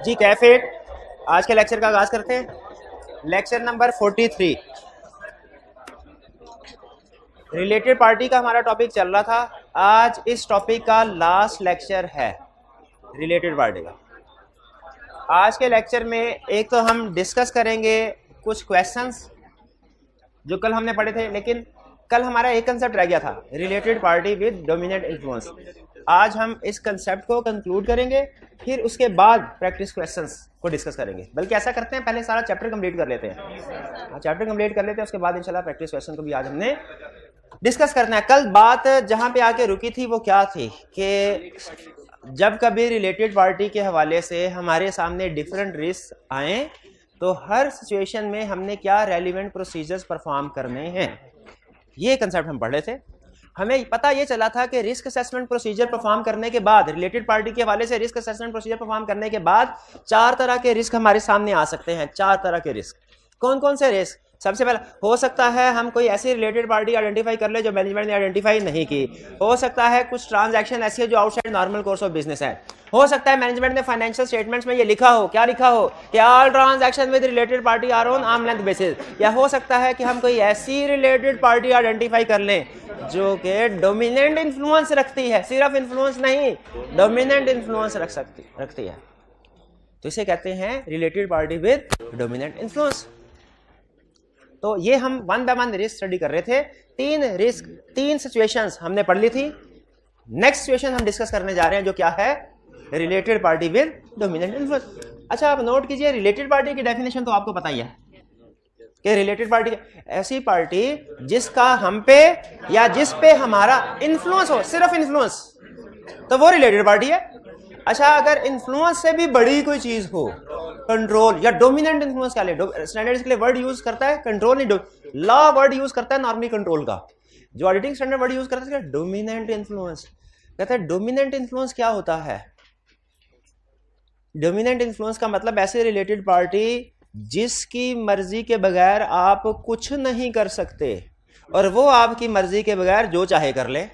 जी कैफेट, आज के लेक्चर का आगाज करते हैं। लेक्चर नंबर 43 रिलेटेड पार्टी का हमारा टॉपिक चल रहा था। आज इस टॉपिक का लास्ट लेक्चर है रिलेटेड पार्टी का। आज के लेक्चर में एक तो हम डिस्कस करेंगे कुछ क्वेश्चंस जो कल हमने पढ़े थे, लेकिन कल हमारा एक कंसेप्ट रह गया था, related party with dominant influence. आज हम इस कंसेप्ट को कंक्लूड करेंगे, फिर उसके बाद प्रैक्टिस क्वेश्चंस को डिस्कस करेंगे। बल्कि ऐसा करते हैं, पहले सारा चैप्टर कंप्लीट कर लेते हैं। चैप्टर कंप्लीट कर लेते हैं, उसके बाद इंशाल्लाह प्रैक्टिस क्वेश्चन को भी आज हमने डिस्कस करना है। कल बात जहां पे आके रुकी थी वो क्या थी कि जब कभी रिलेटेड पार्टी के हवाले से हमारे सामने डिफरेंट रिस्क आए तो हर सिचुएशन में हमने क्या रेलिवेंट प्रोसीजर्स परफॉर्म करने हैं, ये कंसेप्ट हम पढ़ रहे थे। हमें पता ये चला था कि रिस्क असेसमेंट प्रोसीजर परफॉर्म करने के बाद, रिलेटेड पार्टी के हवाले से रिस्क असेसमेंट प्रोसीजर परफॉर्म करने के बाद 4 तरह के रिस्क हमारे सामने आ सकते हैं। 4 तरह के रिस्क कौन कौन से रिस्क? सबसे पहला हो सकता है हम कोई ऐसी रिलेटेड पार्टी आइडेंटिफाई कर ले जो मैनेजमेंट ने आइडेंटिफाई नहीं की। हो सकता है कुछ ट्रांजैक्शन ऐसी है जो outside normal course of business है। हो सकता है मैनेजमेंट ने फाइनेंशियल स्टेटमेंट्स में ये लिखा हो, क्या लिखा हो कि all transaction with related party are on arm length basis. या हो सकता है कि हम कोई ऐसी रिलेटेड पार्टी आइडेंटिफाई कर लें जो कि डोमिनेंट इन्फ्लुएंस रखती है, सिर्फ इन्फ्लुएंस नहीं, डोमिनेंट इन्फ्लुएंस रखती है, तो इसे कहते हैं related party with dominant influence. तो ये हम one by one risk study कर रहे थे। 3 सिचुएशंस हमने पढ़ ली थी। नेक्स्ट सिचुएशन हम डिस्कस करने जा रहे हैं जो क्या है, related party with dominant influence. अच्छा, आप नोट कीजिए, रिलेटेड पार्टी की डेफिनेशन तो आपको पता ही है कि रिलेटेड पार्टी ऐसी पार्टी जिसका हम पे या जिस पे हमारा इन्फ्लुएंस हो, सिर्फ इन्फ्लुएंस, तो वो रिलेटेड पार्टी है। अच्छा, अगर इन्फ्लुएंस से भी बड़ी कोई चीज हो, कंट्रोल या डोमिनेंट इन्फ्लुएंस, क्या ले स्टैंडर्ड्स के लिए वर्ड यूज करता है कंट्रोल, नहीं लॉ वर्ड यूज करता है नॉर्मली कंट्रोल का। जो ऑडिटिंग स्टैंडर्ड वर्ड यूज करता है डोमिनेंट इन्फ्लुएंस। कहता है डोमिनेंट इन्फ्लुएंस क्या होता है? डोमिनेंट इन्फ्लुएंस का मतलब ऐसे रिलेटेड पार्टी जिसकी मर्जी के बगैर आप कुछ नहीं कर सकते और वो आपकी मर्जी के बगैर जो चाहे कर ले,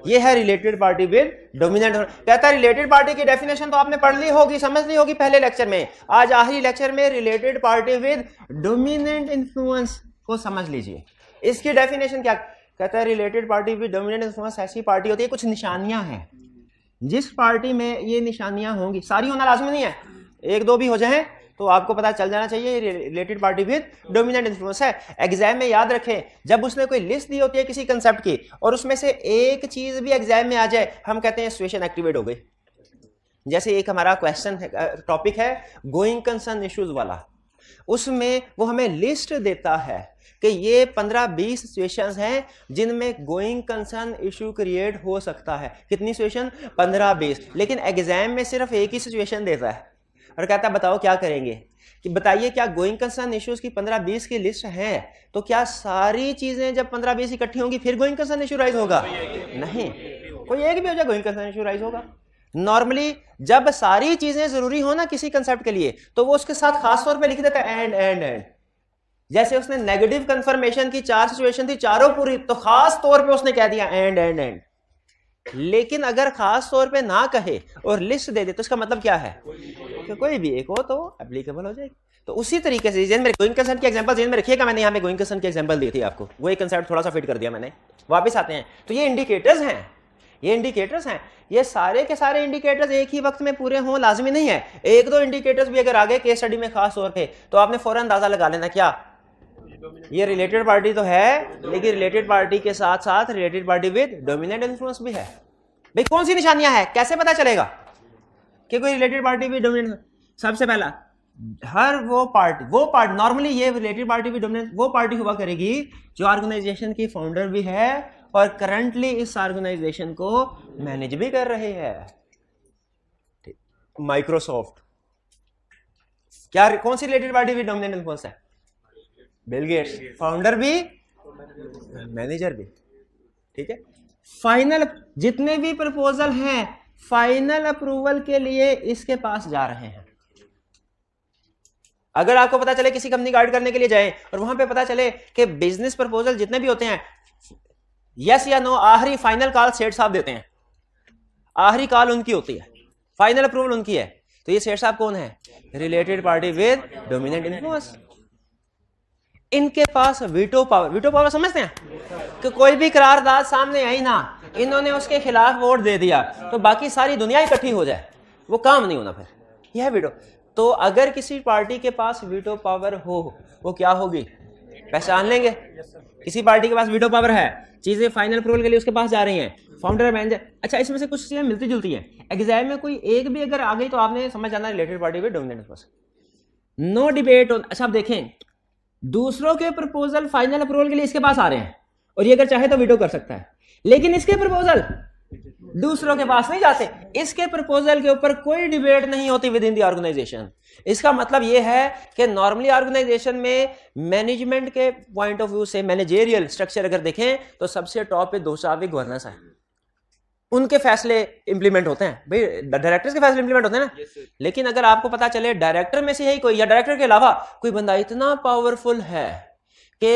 ये है रिलेटेड पार्टी विद डोमिनेंट। कहता है रिलेटेड पार्टी की डेफिनेशन तो आपने पढ़ ली होगी, समझ ली होगी पहले लेक्चर में। आज आखिरी लेक्चर में related party with dominant influence को समझ लीजिए। इसकी डेफिनेशन क्या कहता है? Related party with dominant influence ऐसी पार्टी होती है, कुछ निशानियां हैं, जिस पार्टी में ये निशानियां होंगी, सारी होना लाजमी नहीं है, 1-2 भी हो जाए तो आपको पता चल जाना चाहिए ये related party with dominant influence है। एग्जाम में याद रखें, जब उसने कोई लिस्ट दी होती है किसी कंसेप्ट की और उसमें से एक चीज भी एग्जाम में आ जाए, हम कहते हैं सिचुएशन एक्टिवेट हो गई। जैसे एक हमारा क्वेश्चन है, टॉपिक है गोइंग कंसर्न इश्यूज वाला, उसमें वो हमें लिस्ट देता है कि ये 15-20 सिचुएशंस हैं जिनमें गोइंग कंसर्न इशू क्रिएट हो सकता है। कितनी सिचुएशन? 15-20। लेकिन एग्जाम में सिर्फ एक ही सिचुएशन देता है और कहता है बताओ क्या करेंगे, कि बताइए क्या गोइंग कंसर्न इश्यूज की 15-20 की लिस्ट है, तो क्या सारी चीजें जब 15-20 इकट्ठी होंगी फिर गोइंग कंसर्न इशू राइज होगा? नहीं, कोई एक भी हो जाए गोइंग कंसर्न इशू राइज होगा। नॉर्मली जब सारी चीजें जरूरी हो ना किसी कंसेप्ट के लिए, तो वो उसके साथ खास तौर पे लिख देता है एंड। जैसे उसने नेगेटिव कंफर्मेशन की 4 सिचुएशन थी, चारों पूरी, तो खास तौर पे उसने कह दिया एंड। लेकिन अगर खास तौर पे ना कहे और लिस्ट दे दे तो इसका मतलब क्या है कि कोई भी एक हो तो एप्लीकेबल हो जाएगी। तो उसी तरीके से जेन में गोइंग कंसर्न की एग्जांपल जेन में रखिएगा, मैंने यहाँ पे गोइंग कंसर्न की एग्जांपल दी थी आपको, वही कंसेप्ट थोड़ा सा फिट कर दिया मैंने। वापस आते हैं, तो ये इंडिकेटर्स हैं, ये सारे के सारे इंडिकेटर्स एक ही वक्त में पूरे हों लाजमी नहीं है। 1-2 इंडिकेटर्स भी अगर आ गए केस स्टडी में खास तौर पे, तो आपने फौरन अंदाजा लगा लेना क्या ये रिलेटेड पार्टी तो है, लेकिन रिलेटेड पार्टी के साथ साथ related party with dominant influence भी है। भाई कौन सी निशानियां हैं, कैसे पता चलेगा कि कोई रिलेटेड पार्टी विद डोमिनेंट? सबसे पहला, हर वो पार्टी नॉर्मली ये रिलेटेड पार्टी विद डोमिनेंट वो पार्टी हुआ करेगी जो ऑर्गेनाइजेशन की फाउंडर भी है और करंटली इस ऑर्गेनाइजेशन को मैनेज भी कर रहे हैं। माइक्रोसॉफ्ट, क्या कौन सी related party with dominant influence है? बिल गेट्स, फाउंडर भी मैनेजर भी, ठीक है। फाइनल जितने भी प्रपोजल हैं फाइनल अप्रूवल के लिए इसके पास जा रहे हैं। अगर आपको पता चले किसी कंपनी गाइड करने के लिए जाएं और वहां पे पता चले कि बिजनेस प्रपोजल जितने भी होते हैं, यस या नो, आखिरी फाइनल कॉल सेठ साहब देते हैं, आखिरी कॉल उनकी होती है, फाइनल अप्रूवल उनकी है। तो ये सेठ साहब कौन है? Related party with dominant influence. इनके पास वीटो पावर, वीटो पावर समझते हैं कि कोई भी करारदाद सामने आई ना, इन्होंने उसके खिलाफ वोट दे दिया तो बाकी सारी दुनिया इकट्ठी हो जाए, वो काम नहीं होना, फिर यह है वीटो। तो अगर किसी पार्टी के पास वीटो पावर हो, वो क्या होगी? पहचान लेंगे। किसी पार्टी के पास वीटो पावर है, चीजें फाइनल अप्रूवल के लिए उसके पास जा रही हैं, फाउंडर मैनेजर। अच्छा, इसमें से कुछ चीजें मिलती जुलती हैं, एग्जाम में कोई एक भी अगर आ गई तो आपने समझ जाना related party with dominant influence. No debate on. अच्छा, आप देखें दूसरों के प्रपोजल फाइनल अप्रूवल के लिए इसके पास आ रहे हैं और ये अगर चाहे तो वीटो कर सकता है, लेकिन इसके प्रपोजल दूसरों के पास नहीं जाते। इसके प्रपोजल के ऊपर कोई डिबेट नहीं होती विद इन द ऑर्गेनाइजेशन। इसका मतलब यह है कि नॉर्मली ऑर्गेनाइजेशन में मैनेजमेंट के पॉइंट ऑफ व्यू से मैनेजेरियल स्ट्रक्चर अगर देखें तो सबसे टॉप पे दो चार गवर्नेंस है, उनके फैसले इंप्लीमेंट होते हैं। भाई डायरेक्टर्स के फैसले इंप्लीमेंट होते हैं ना, लेकिन अगर आपको पता चले डायरेक्टर में से ही कोई या डायरेक्टर के अलावा कोई बंदा इतना पावरफुल है कि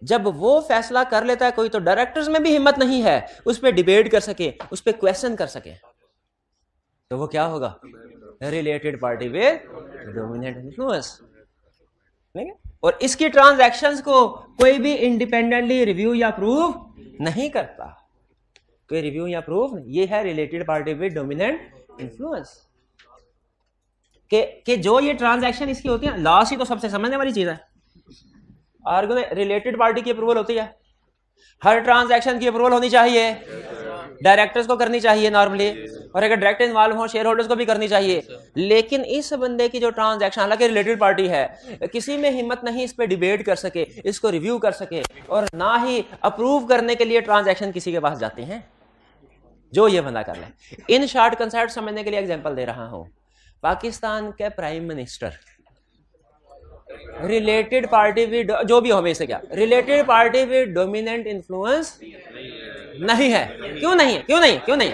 जब वो फैसला कर लेता है कोई, तो डायरेक्टर्स में भी हिम्मत नहीं है उस पर डिबेट कर सके, उस पर क्वेश्चन कर सके, तो वो क्या होगा? Related party with dominant influence. और इसकी ट्रांजैक्शंस को कोई भी इंडिपेंडेंटली रिव्यू या प्रूव नहीं करता, कोई रिव्यू या प्रूफ नहीं। ये है related party with dominant influence के जो ये ट्रांजैक्शन इसकी होती है। लास्ट ही तो सबसे समझने वाली चीज है, रिलेटेड पार्टी की अप्रूवल होती है, हर ट्रांजैक्शन की अप्रूवल होनी चाहिए, डायरेक्टर्स को करनी चाहिए नॉर्मली, और अगर डायरेक्ट इन्वॉल्व हो शेयर होल्डर्स को भी करनी चाहिए। लेकिन इस बंदे की जो ट्रांजैक्शन, हालांकि रिलेटेड पार्टी है, किसी में हिम्मत नहीं इस पे डिबेट कर सके, इसको रिव्यू कर सके, और ना ही अप्रूव करने के लिए ट्रांजैक्शन किसी के पास जाती हैं जो ये बंदा कर ले। इन शॉर्ट कंसेप्ट समझने के लिए एग्जांपल दे रहा हूं। पाकिस्तान के prime minister related party with, जो भी हो इसे क्या, related party with dominant influence नहीं है। क्यों नहीं है? क्यों नहीं? क्यों नहीं?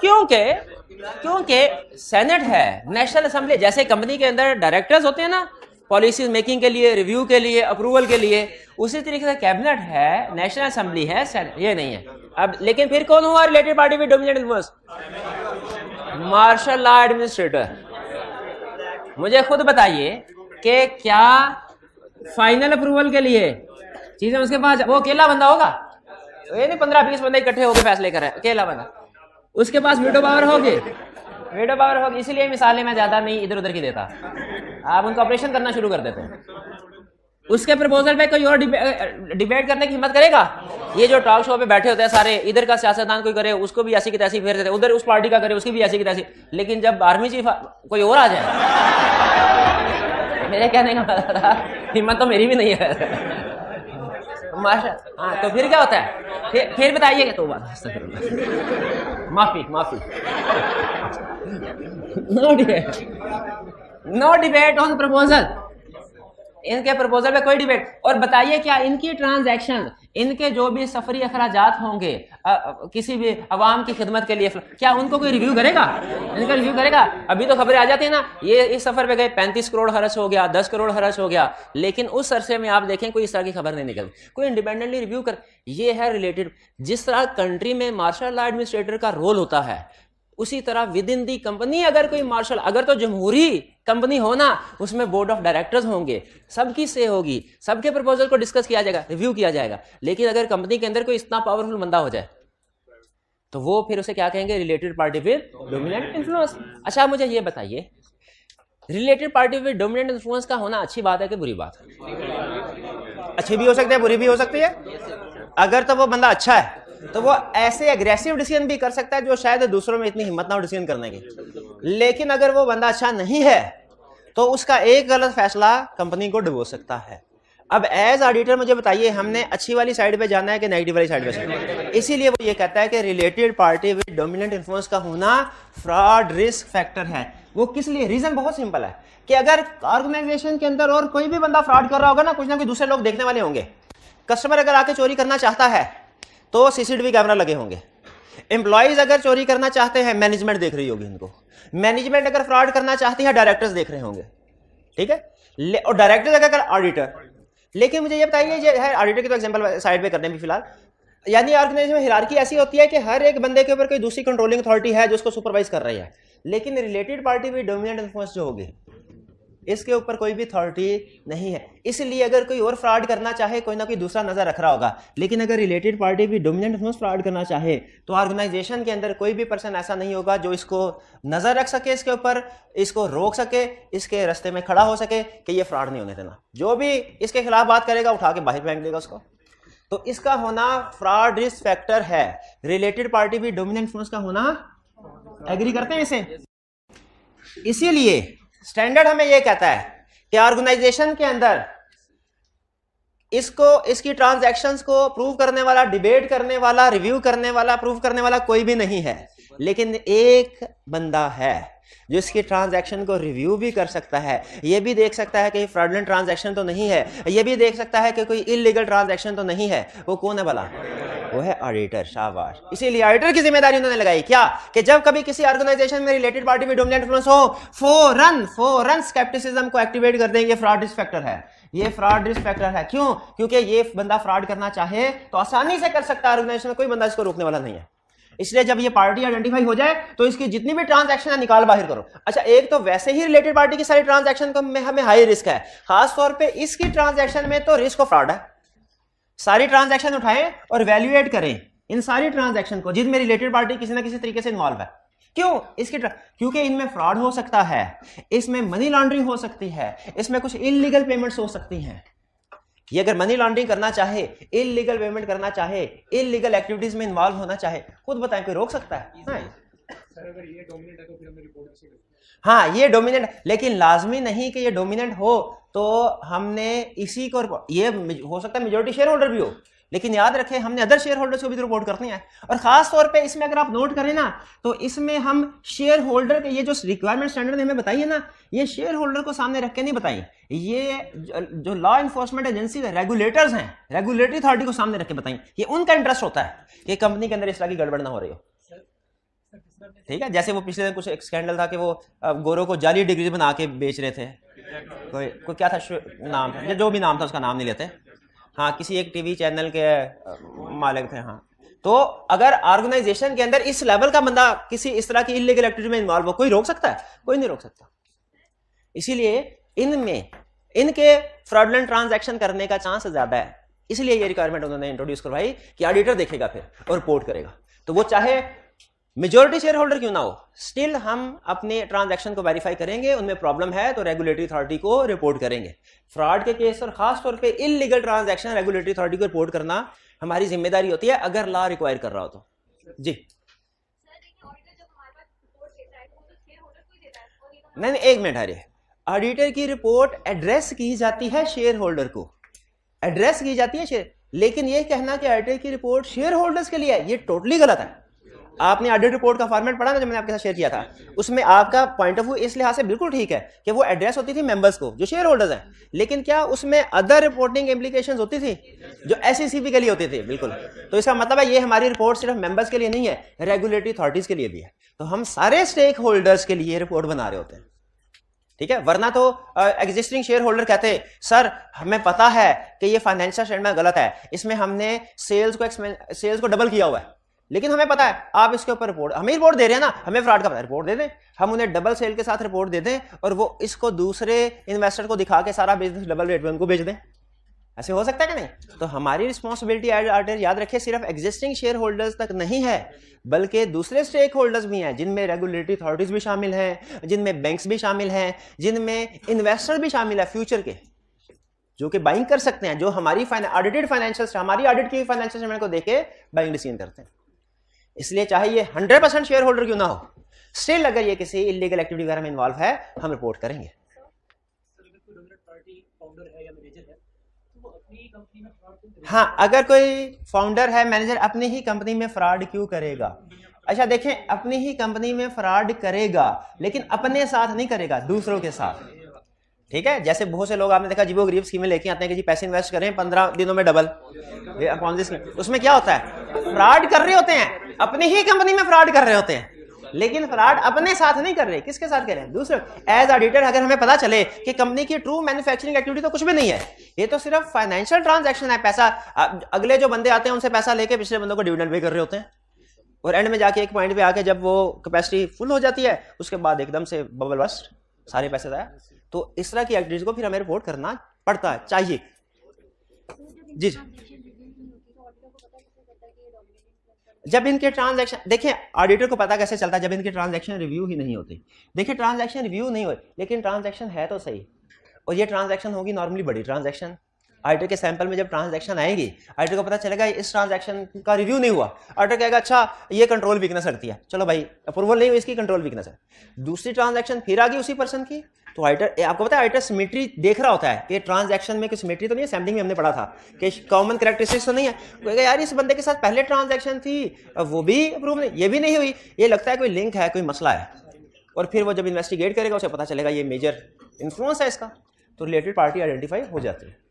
क्योंकि सेनेट है, नेशनल असेंबली। जैसे कंपनी के अंदर डायरेक्टर्स होते हैं ना पॉलिसी मेकिंग के लिए, रिव्यू के लिए, अप्रूवल के लिए, उसी तरीके से कैबिनेट है, नेशनल असेंबली है, सेनेट ये नहीं है। अब लेकिन फिर कौन हुआ related party with dominant influence? Martial law administrator. मुझे खुद बताइए कि क्या फाइनल अप्रूवल के लिए चीजें उसके पास, वो अकेला बंदा होगा? ये नहीं 15-20 बंदे इकट्ठे होकर फैसले कर रहे हैं, अकेला बंदा, उसके पास वीटो पावर होगी? वीटो पावर होगी। इसीलिए मिसालें मैं ज्यादा नहीं इधर उधर की देता, आप उनको ऑपरेशन करना शुरू कर देते हैं। उसके प्रपोजल पे कोई और डिबेट करने की हिम्मत करेगा? ये जो टॉक शो पे बैठे होते हैं सारे, इधर का सियासतदान कोई करे उसको भी ऐसी की तैसी फेर देते, उधर उस पार्टी का करे उसकी भी ऐसी की तैसी। लेकिन जब आर्मी चीफ कोई और आ जाए, मेरे कहने का मतलब था हिम्मत तो मेरी भी नहीं है माशा। हाँ, तो फिर क्या होता है? फिर बताइएगा तो बात, माफी नो डिबेट ऑन प्रपोजल। इनके प्रपोजल पे कोई डिबेट। और बताइए क्या इनकी ट्रांजैक्शन, इनके जो भी सफरी अखराजात होंगे किसी भी अवाम की खिदमत के लिए, क्या उनको कोई रिव्यू करेगा? इनका रिव्यू करेगा? अभी तो खबरें आ जाती है ना, ये इस सफर पे गए 35 करोड़ खर्च हो गया, 10 करोड़ खर्च हो गया, लेकिन उस अरसे में आप देखें कोई इस तरह की खबर नहीं निकल, कोई इंडिपेंडेंटली रिव्यू कर। ये है रिलेटेड। जिस तरह कंट्री में मार्शल लॉ एडमिनिस्ट्रेटर का रोल होता है, उसी तरह विद इन दी कंपनी अगर कोई मार्शल, अगर तो जमहूरी कंपनी हो ना, उसमें बोर्ड ऑफ डायरेक्टर्स होंगे, सबकी से होगी, सबके प्रपोजल को डिस्कस किया जाएगा, रिव्यू किया जाएगा। लेकिन अगर कंपनी के अंदर कोई इतना पावरफुल बंदा हो जाए तो वो फिर उसे क्या कहेंगे? Related party with dominant influence. अच्छा, मुझे ये बताइए, related party with dominant influence का होना अच्छी बात है कि बुरी बात है? अच्छी भी हो सकती है, बुरी भी हो सकती है। अगर तो वो बंदा अच्छा है तो वो ऐसे एग्रेसिव डिसीजन भी कर सकता है जो शायद दूसरों में इतनी हिम्मत ना हो डिसीजन करने की। लेकिन अगर वो बंदा अच्छा नहीं है तो उसका एक गलत फैसला कंपनी को डुबो सकता है। अब एज ऑडिटर मुझे बताइए, हमने अच्छी वाली साइड पे जाना है कि नेगेटिव वाली साइड पे जाना है? इसीलिए वो ये कहता है कि related party with dominant influence का होना फ्रॉड रिस्क फैक्टर है। वो किस लिए? रीजन बहुत सिंपल है कि अगर ऑर्गेनाइजेशन के अंदर और कोई भी बंदा फ्रॉड कर रहा होगा ना, कुछ ना कुछ दूसरे लोग देखने वाले होंगे। कस्टमर अगर आके चोरी करना चाहता है तो सीसीटीवी कैमरा लगे होंगे। एम्प्लॉइज अगर चोरी करना चाहते हैं, मैनेजमेंट देख रही होगी इनको। मैनेजमेंट अगर फ्रॉड करना चाहती है, डायरेक्टर्स देख रहे होंगे। ठीक है, और डायरेक्टर्स अगर ऑडिटर। लेकिन मुझे ये बताइए, ये है ऑडिटर की तो एग्जांपल साइड पे करने भी फिलहाल, यानी ऑर्गेनाइजेशन में हिरार्की ऐसी होती है कि हर एक बंदे के ऊपर कोई दूसरी कंट्रोलिंग अथॉरिटी है जो उसको सुपरवाइज कर रही है, लेकिन रिलेटेड पार्टी भी डोमिनेंट इन्फ्लुएंस जो होगी इसके ऊपर कोई भी अथॉरिटी नहीं है। इसलिए अगर कोई और फ्रॉड करना चाहे कोई ना कोई दूसरा नजर रख रहा होगा, लेकिन अगर रिलेटेड पार्टी भी डोमिनेंट इन्फ्लुएंस फ्रॉड करना चाहे तो ऑर्गेनाइजेशन के अंदर कोई भी पर्सन ऐसा नहीं होगा जो इसको नजर रख सके, इसके ऊपर इसको रोक सके, इसके रास्ते में खड़ा हो सके कि ये फ्रॉड नहीं होने देना। जो भी इसके खिलाफ बात करेगा उठा के बाहर फेंक देगा उसको। तो इसका होना फ्रॉड रिस्क फैक्टर है। रिलेटेड पार्टी भी डोमिनेंट इन्फ्लुएंस का होना, एग्री करते हैं इसे? इसीलिए स्टैंडर्ड हमें यह कहता है कि ऑर्गेनाइजेशन के अंदर इसकी ट्रांजैक्शंस को प्रूव करने वाला, डिबेट करने वाला, रिव्यू करने वाला, प्रूव करने वाला कोई भी नहीं है, लेकिन एक बंदा है जो इसकी ट्रांजैक्शन को रिव्यू भी कर सकता है, ये भी देख सकता है कि फ्रॉडलेंट ट्रांजैक्शन तो नहीं है, ये भी देख सकता है कि कोई इलीगल ट्रांजैक्शन तो नहीं है। वो कौन है भला? वो है ऑडिटर। शाबाश। इसीलिए ऑडिटर की जिम्मेदारी उन्होंने लगाई क्या कि जब कभी किसी ऑर्गेनाइजेशन में रिलेटेड पार्टी में डोमिनेंट इन्फ्लुएंस हो, फौरन स्केप्टिसिज्म को एक्टिवेट कर देंगे। फ्रॉड रिस्क फैक्टर है, ये फ्रॉड रिस्क फैक्टर है। क्यों? क्योंकि ये बंदा फ्रॉड करना चाहे तो आसानी से कर सकता है, ऑर्गेनाइजेशन में कोई बंदा इसको रोकने वाला नहीं है। इसलिए जब ये पार्टी आइडेंटिफाई हो जाए तो इसकी जितनी भी ट्रांजैक्शन है निकाल बाहर करो। अच्छा, एक तो वैसे ही रिलेटेड पार्टी की सारी ट्रांजैक्शन को में हमें हाई रिस्क है, खास तौर पे इसकी ट्रांजैक्शन में तो रिस्क ऑफ फ्रॉड है। सारी ट्रांजैक्शन उठाएं और वैल्यूएट करें इन सारी ट्रांजैक्शन को जिनमें रिलेटेड पार्टी किसी ना किसी तरीके से इन्वॉल्व है। क्यों? क्योंकि इनमें फ्रॉड हो सकता है, इसमें मनी लॉन्ड्रिंग हो सकती है, इसमें कुछ इलीगल पेमेंट्स हो सकती हैं। ये अगर मनी लॉन्ड्रिंग करना चाहे, इलीगल पेमेंट करना चाहे, इलीगल एक्टिविटीज में इन्वॉल्व होना चाहे, खुद बताएं कोई रोक सकता है? सर अगर ये डोमिनेंट है तो फिर हमें रिपोर्ट कैसे करें? हाँ, ये डोमिनेंट, लेकिन लाजमी नहीं कि ये डोमिनेंट हो तो हमने इसी को, ये हो सकता है मेजॉरिटी शेयर होल्डर भी हो, लेकिन याद रखें हमने अदर शेयर होल्डर्स को भी रिपोर्ट करनी है। और खास तौर पे इसमें अगर आप नोट करें ना तो इसमें हम शेयर होल्डर के ये जो रिक्वायरमेंट स्टैंडर्ड ने हमें बताई है ना, ये शेयर होल्डर को सामने रख के नहीं बताई, ये जो लॉ इन्फोर्समेंट एजेंसी रेगुलेटर्स हैं, रेगुलेटरी अथॉरिटी को सामने रख के बताई। ये उनका इंटरेस्ट होता है कि कंपनी के अंदर इस तरह की गड़बड़ ना हो रही हो। ठीक है, जैसे वो पिछले दिन कुछ एक स्कैंडल था कि वो गोरों को जाली डिग्री बना के बेच रहे थे, कोई क्या था नाम, जो भी नाम था उसका नाम नहीं लेते, हाँ, किसी एक टीवी चैनल के मालिक थे। हाँ, तो अगर ऑर्गेनाइजेशन के अंदर इस लेवल का बंदा किसी इस तरह की इलीगल एक्टिविटी में इन्वॉल्व हो, कोई रोक सकता है? कोई नहीं रोक सकता। इसीलिए इनमें इनके फ्रॉडलेंट ट्रांजैक्शन करने का चांस ज्यादा है। इसलिए ये रिक्वायरमेंट उन्होंने इंट्रोड्यूस करवाई कि ऑडिटर देखेगा फिर और रिपोर्ट करेगा। तो वो चाहे मेजॉरिटी शेयर होल्डर क्यों ना हो, स्टिल हम अपने ट्रांजैक्शन को वेरीफाई करेंगे, उनमें प्रॉब्लम है तो रेगुलेटरी अथॉरिटी को रिपोर्ट करेंगे। फ्रॉड के केस और खास तौर पे इलीगल ट्रांजैक्शन रेगुलेटरी अथॉरिटी को रिपोर्ट करना हमारी जिम्मेदारी होती है, अगर लॉ रिक्वायर कर रहा हो तो। जी नहीं, एक मिनट हरे, ऑडिटर की रिपोर्ट एड्रेस की जाती है शेयर होल्डर को, एड्रेस की जाती है शेयर, लेकिन ये कहना कि ऑडिटर की रिपोर्ट शेयर होल्डर्स के लिए है, ये टोटली गलत है। आपने ऑडिट रिपोर्ट का फॉर्मेट पढ़ा ना जो मैंने आपके साथ शेयर किया था, उसमें आपका पॉइंट ऑफ व्यू इस लिहाज से बिल्कुल ठीक है कि वो एड्रेस होती थी मेंबर्स को जो शेयर होल्डर्स हैं, लेकिन क्या उसमें अदर रिपोर्टिंग इम्प्लीकेशंस होती थी जो एसईसीपी के लिए होती थी? बिल्कुल। तो इसका मतलब है ये हमारी रिपोर्ट सिर्फ मेंबर्स के लिए नहीं है, रेगुलेटरी अथॉरिटीज के लिए भी है। तो हम सारे स्टेक होल्डर्स के लिए रिपोर्ट बना रहे होते हैं, ठीक है। वरना तो एग्जिस्टिंग शेयर होल्डर कहते हैं सर हमें पता है कि ये फाइनेंशियल स्टेटमेंट गलत है, इसमें हमने सेल्स को डबल किया हुआ है, लेकिन हमें पता है आप इसके ऊपर रिपोर्ट, हमें रिपोर्ट दे रहे हैं ना, हमें फ्रॉड का पता है, रिपोर्ट दे दें, हम उन्हें डबल सेल के साथ रिपोर्ट दे दें और वो इसको दूसरे इन्वेस्टर को दिखा के सारा बिजनेस डबल रेट में उनको बेच दें। ऐसे हो सकता है कि नहीं? तो हमारी रिस्पॉन्सिबिलिटी ऑडिटर, याद रखें, सिर्फ एग्जिस्टिंग शेयर होल्डर्स तक नहीं है, बल्कि दूसरे स्टेक होल्डर्स भी हैं, जिनमें रेगुलेटरी अथॉरिटीज भी शामिल हैं, जिनमें बैंक्स भी शामिल हैं, जिनमें इन्वेस्टर भी शामिल है फ्यूचर के, जो कि बाइंग कर सकते हैं, जो हमारी ऑडिटेड फाइनेंशियल, हमारी ऑडिट की फाइनेंशियल स्टेटमेंट को देके बाइंग डिसीजन करते हैं। इसलिए चाहे ये 100% शेयर होल्डर क्यों ना हो, स्टिल अगर ये किसी इलीगल एक्टिविटी वगैरह में इन्वॉल्व है हम रिपोर्ट करेंगे। हाँ, अगर कोई फाउंडर है, मैनेजर, अपनी ही कंपनी में फ्रॉड क्यों करेगा? अच्छा देखें, अपनी ही कंपनी में फ्रॉड करेगा लेकिन अपने साथ नहीं करेगा, दूसरों के साथ, ठीक है। जैसे बहुत से लोग आपने देखा जीवो गरीब स्कीमें लेके आते हैं कि जी पैसे इन्वेस्ट करें 15 दिनों में डबल, उसमें क्या होता है? फ्रॉड कर रहे होते हैं, अपनी ही कंपनी में फ्रॉड कर रहे होते हैं। लेकिन फ्रॉड अपने साथ नहीं कर रहे, किसके साथ कर रहे हैं? दूसरे। एज ऑडिटर अगर हमें पता चले कि कंपनी की ट्रू मैन्युफैक्चरिंग एक्टिविटी तो कुछ भी नहीं है, ये तो सिर्फ फाइनेंशियल ट्रांजैक्शन है, पैसा अगले जो बंदे आते हैं उनसे पैसा लेके पिछले बंदों को डिविडेंड पे कर रहे होते हैं, और एंड में जाके एक पॉइंट पे आके जब वो कैपेसिटी फुल हो जाती है उसके बाद एकदम से बबल बस्ट, सारे पैसे आया। तो इस तरह की एक्टिविटीज को फिर हमें रिपोर्ट करना पड़ता है, चाहिए। जी, जब इनके ट्रांजैक्शन, देखिए ऑडिटर को पता कैसे चलता है? जब इनके ट्रांजैक्शन रिव्यू ही नहीं होती। देखिए ट्रांजैक्शन रिव्यू नहीं हुए लेकिन ट्रांजैक्शन है तो सही, और ये ट्रांजैक्शन होगी नॉर्मली बड़ी ट्रांजैक्शन। ऑडिटर के सैंपल में जब ट्रांजैक्शन आएगी, ऑडिटर को पता चलेगा इस ट्रांजैक्शन का रिव्यू नहीं हुआ, ऑडिटर कहेगा अच्छा ये कंट्रोल वीकनेस रखती है, चलो भाई अप्रूवल नहीं हुई, इसकी कंट्रोल वीकनेस है। दूसरी ट्रांजैक्शन फिर आ गई उसी पर्सन की, तो ऑडिटर, आपको पता है ऑडिटर सिमेट्री देख रहा होता है कि ट्रांजैक्शन में कोई सिमेट्री तो नहीं है। सैम्पलिंग में हमने पढ़ा था कि कॉमन कैरेक्टरिस्टिक्स तो नहीं है, कहेगा यार इस बंदे के साथ पहले ट्रांजैक्शन थी वो भी अप्रूव नहीं, ये भी नहीं हुई, ये लगता है कोई लिंक है, कोई मसला है। और फिर वो जब इन्वेस्टिगेट करेगा उसे पता चलेगा ये मेजर इन्फ्लुएंस है इसका, तो रिलेटेड पार्टी आइडेंटिफाई हो जाती है।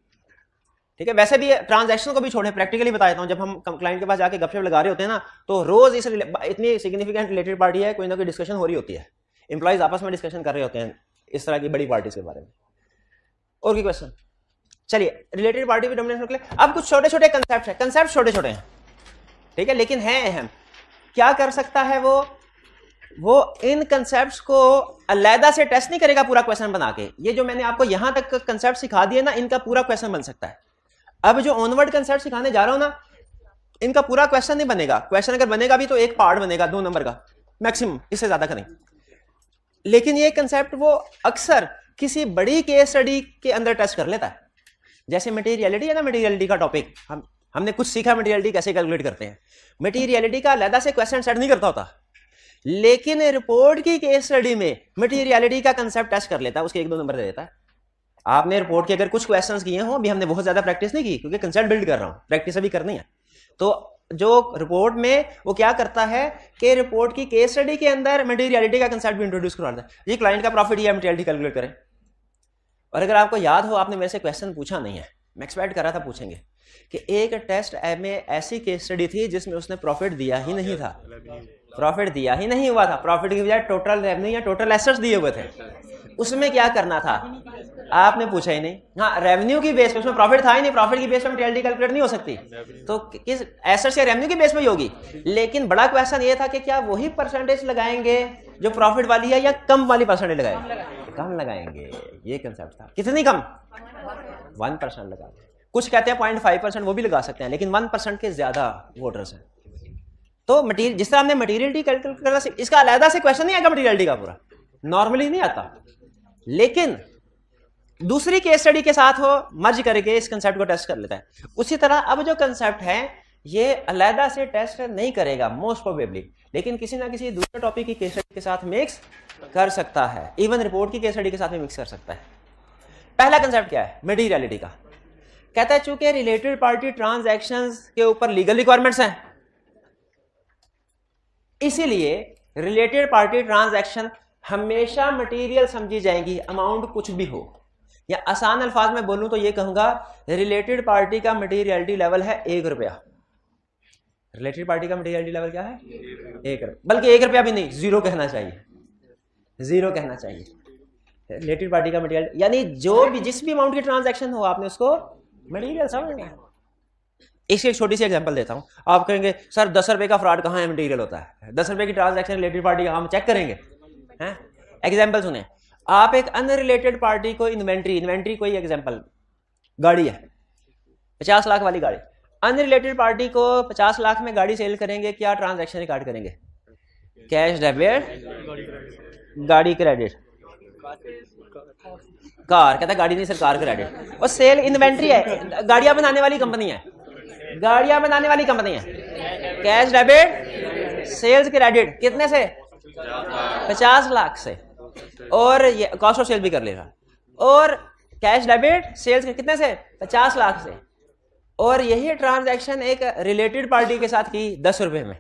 ठीक है, वैसे भी ट्रांजैक्शन को भी छोड़े, प्रैक्टिकली बता देता हूं, जब हम क्लाइंट के पास जाके गपशप लगा रहे होते हैं ना, तो रोज इस इतनी सिग्निफिकेंट रिलेटेड पार्टी है, कोई ना कोई डिस्कशन हो रही होती है, एम्प्लॉइज आपस में डिस्कशन कर रहे होते हैं इस तरह की बड़ी पार्टीज के बारे में। और कोई क्वेश्चन? चलिए, रिलेटेड पार्टी भी डोमिनेशन के लिए अब कुछ छोटे छोटे कंसेप्ट है, कंसेप्ट छोटे छोटे हैं, ठीक है, लेकिन हैं अहम। क्या कर सकता है वो इन कंसेप्ट्स को अलहदा से टेस्ट नहीं करेगा पूरा क्वेश्चन बना के। ये जो मैंने आपको यहां तक कंसेप्ट सिखा दिए ना, इनका पूरा क्वेश्चन बन सकता है। अब जो ऑनवर्ड कंसेप्ट सिखाने जा रहा हूं ना, इनका पूरा क्वेश्चन नहीं बनेगा। क्वेश्चन अगर बनेगा भी तो एक पार्ट बनेगा 2 नंबर का मैक्सिमम, इससे ज्यादा का नहीं। लेकिन ये कंसेप्ट वो अक्सर किसी बड़ी केस स्टडी के अंदर टेस्ट कर लेता है। जैसे मटेरियलिटी है ना, मटेरियलिटी का टॉपिक हमने कुछ सीखा, मटेरियलिटी कैसे कैलकुलेट करते हैं। मटेरियलिटी का अलहदा से क्वेश्चन सेट नहीं करता होता, लेकिन रिपोर्ट की केस स्टडी में मटेरियलिटी का कंसेप्ट टेस्ट कर लेता है, उसके 1-2 नंबर दे देता है। आपने रिपोर्ट के अगर कुछ क्वेश्चंस किए हो, अभी हमने बहुत ज्यादा प्रैक्टिस नहीं की क्योंकि कंसेप्ट बिल्ड कर रहा हूं, प्रैक्टिस अभी करनी है। तो जो रिपोर्ट में वो क्या करता है कि रिपोर्ट की केस स्टडी के अंदर मटेरियलिटी का कंसेप्ट भी इंट्रोड्यूस करवाता है। ये क्लाइंट का प्रॉफिट या मटेरियलिटी कैलकुलेट करें। और अगर आपको याद हो, आपने मेरे से क्वेश्चन पूछा नहीं है, मैं एक्सपेक्ट कर रहा था पूछेंगे, कि एक टेस्ट में ऐसी केस स्टडी थी जिसमें उसने प्रॉफिट दिया ही नहीं था, प्रॉफिट दिया ही नहीं हुआ था, प्रॉफिट की बजाय टोटल रेवेन्यू या टोटल एसेट्स दिए हुए थे। उसमें क्या करना था आपने पूछा ही नहीं। हाँ, रेवेन्यू की बेस पे, उसमें प्रॉफिट था ही नहीं, प्रॉफिट की बेस पे मटेरियलिटी कैलकुलेट नहीं हो सकती, तो किस एसेट्स या रेवेन्यू की बेस पे ही होगी। लेकिन बड़ा क्वेश्चन ये था कि क्या वही परसेंटेज लगाएंगे जो प्रॉफिट वाली है या कम वाली परसेंटेज लगाएंगे? कम लगाएंगे, ये कंसेप्ट था। कितनी कम? 1% लगा। कुछ कहते हैं 0.5%, वो भी लगा सकते हैं, लेकिन 1% के ज्यादा वोटर्स हैं। तो मटीरियल, जिस तरह हमने मटेरियलिटी कैलकुलेट करना, इसका अलहदा से क्वेश्चन नहीं आएगा मटेरियलिटी का, पूरा नॉर्मली नहीं आता, लेकिन दूसरी केस स्टडी के साथ वो मर्ज करके इस कंसेप्ट को टेस्ट कर लेता है। उसी तरह अब जो कंसेप्ट है ये अलहदा से टेस्ट नहीं करेगा मोस्ट प्रोबेबली, लेकिन किसी ना किसी दूसरे टॉपिक की केस स्टडी के साथ मिक्स कर सकता है, इवन रिपोर्ट की केस स्टडी के साथ भी मिक्स कर सकता है। पहला कंसेप्ट क्या है? मटेरियलिटी का। कहता है चूंकि रिलेटेड पार्टी ट्रांजैक्शंस के ऊपर लीगल रिक्वायरमेंट्स हैं, इसीलिए रिलेटेड पार्टी ट्रांजैक्शन हमेशा मटेरियल समझी जाएंगी, अमाउंट कुछ भी हो। या आसान अल्फाज में बोलूं तो ये कहूंगा, रिलेटेड पार्टी का मटेरियलिटी लेवल है 1 रुपया। रिलेटेड पार्टी का मटेरियलिटी लेवल क्या है? 1 रुपया, बल्कि 1 रुपया भी नहीं, 0 कहना चाहिए, 0 कहना चाहिए। रिलेटेड पार्टी का मटेरियल यानी जो भी जिस भी अमाउंट की ट्रांजैक्शन हो आपने उसको मटेरियल समझना है। इसकी एक छोटी सी एग्जांपल देता हूं। आप कहेंगे सर 10 रुपए का फ्रॉड कहां है मटेरियल होता है? 10 रुपए की ट्रांजैक्शन रिलेटेड पार्टी का हम चेक करेंगे हैं? एग्जांपल सुने, आप एक अनरिलेटेड पार्टी को इन्वेंट्री कोई एग्जांपल गाड़ी है 50 लाख वाली गाड़ी, अनरिलेटेड पार्टी को 50 लाख में गाड़ी सेल करेंगे, क्या ट्रांजैक्शन रिकॉर्ड करेंगे? कैश डेबिट, गाड़ी क्रेडिट, कार, कहता है गाड़ी नहीं सरकार क्रेडिट, और सेल इन्वेंट्री है, गाड़ियां बनाने वाली कंपनी है, गाड़ियां बनाने वाली कंपनी है, कैश डेबिट सेल्स क्रेडिट कितने से? 50 लाख से, और ये कॉस्ट ऑफ सेल भी कर लेगा, और कैश डेबिट सेल्स कितने से? 50 लाख से, और यही ट्रांजैक्शन एक रिलेटेड पार्टी के साथ की 10 रुपए में,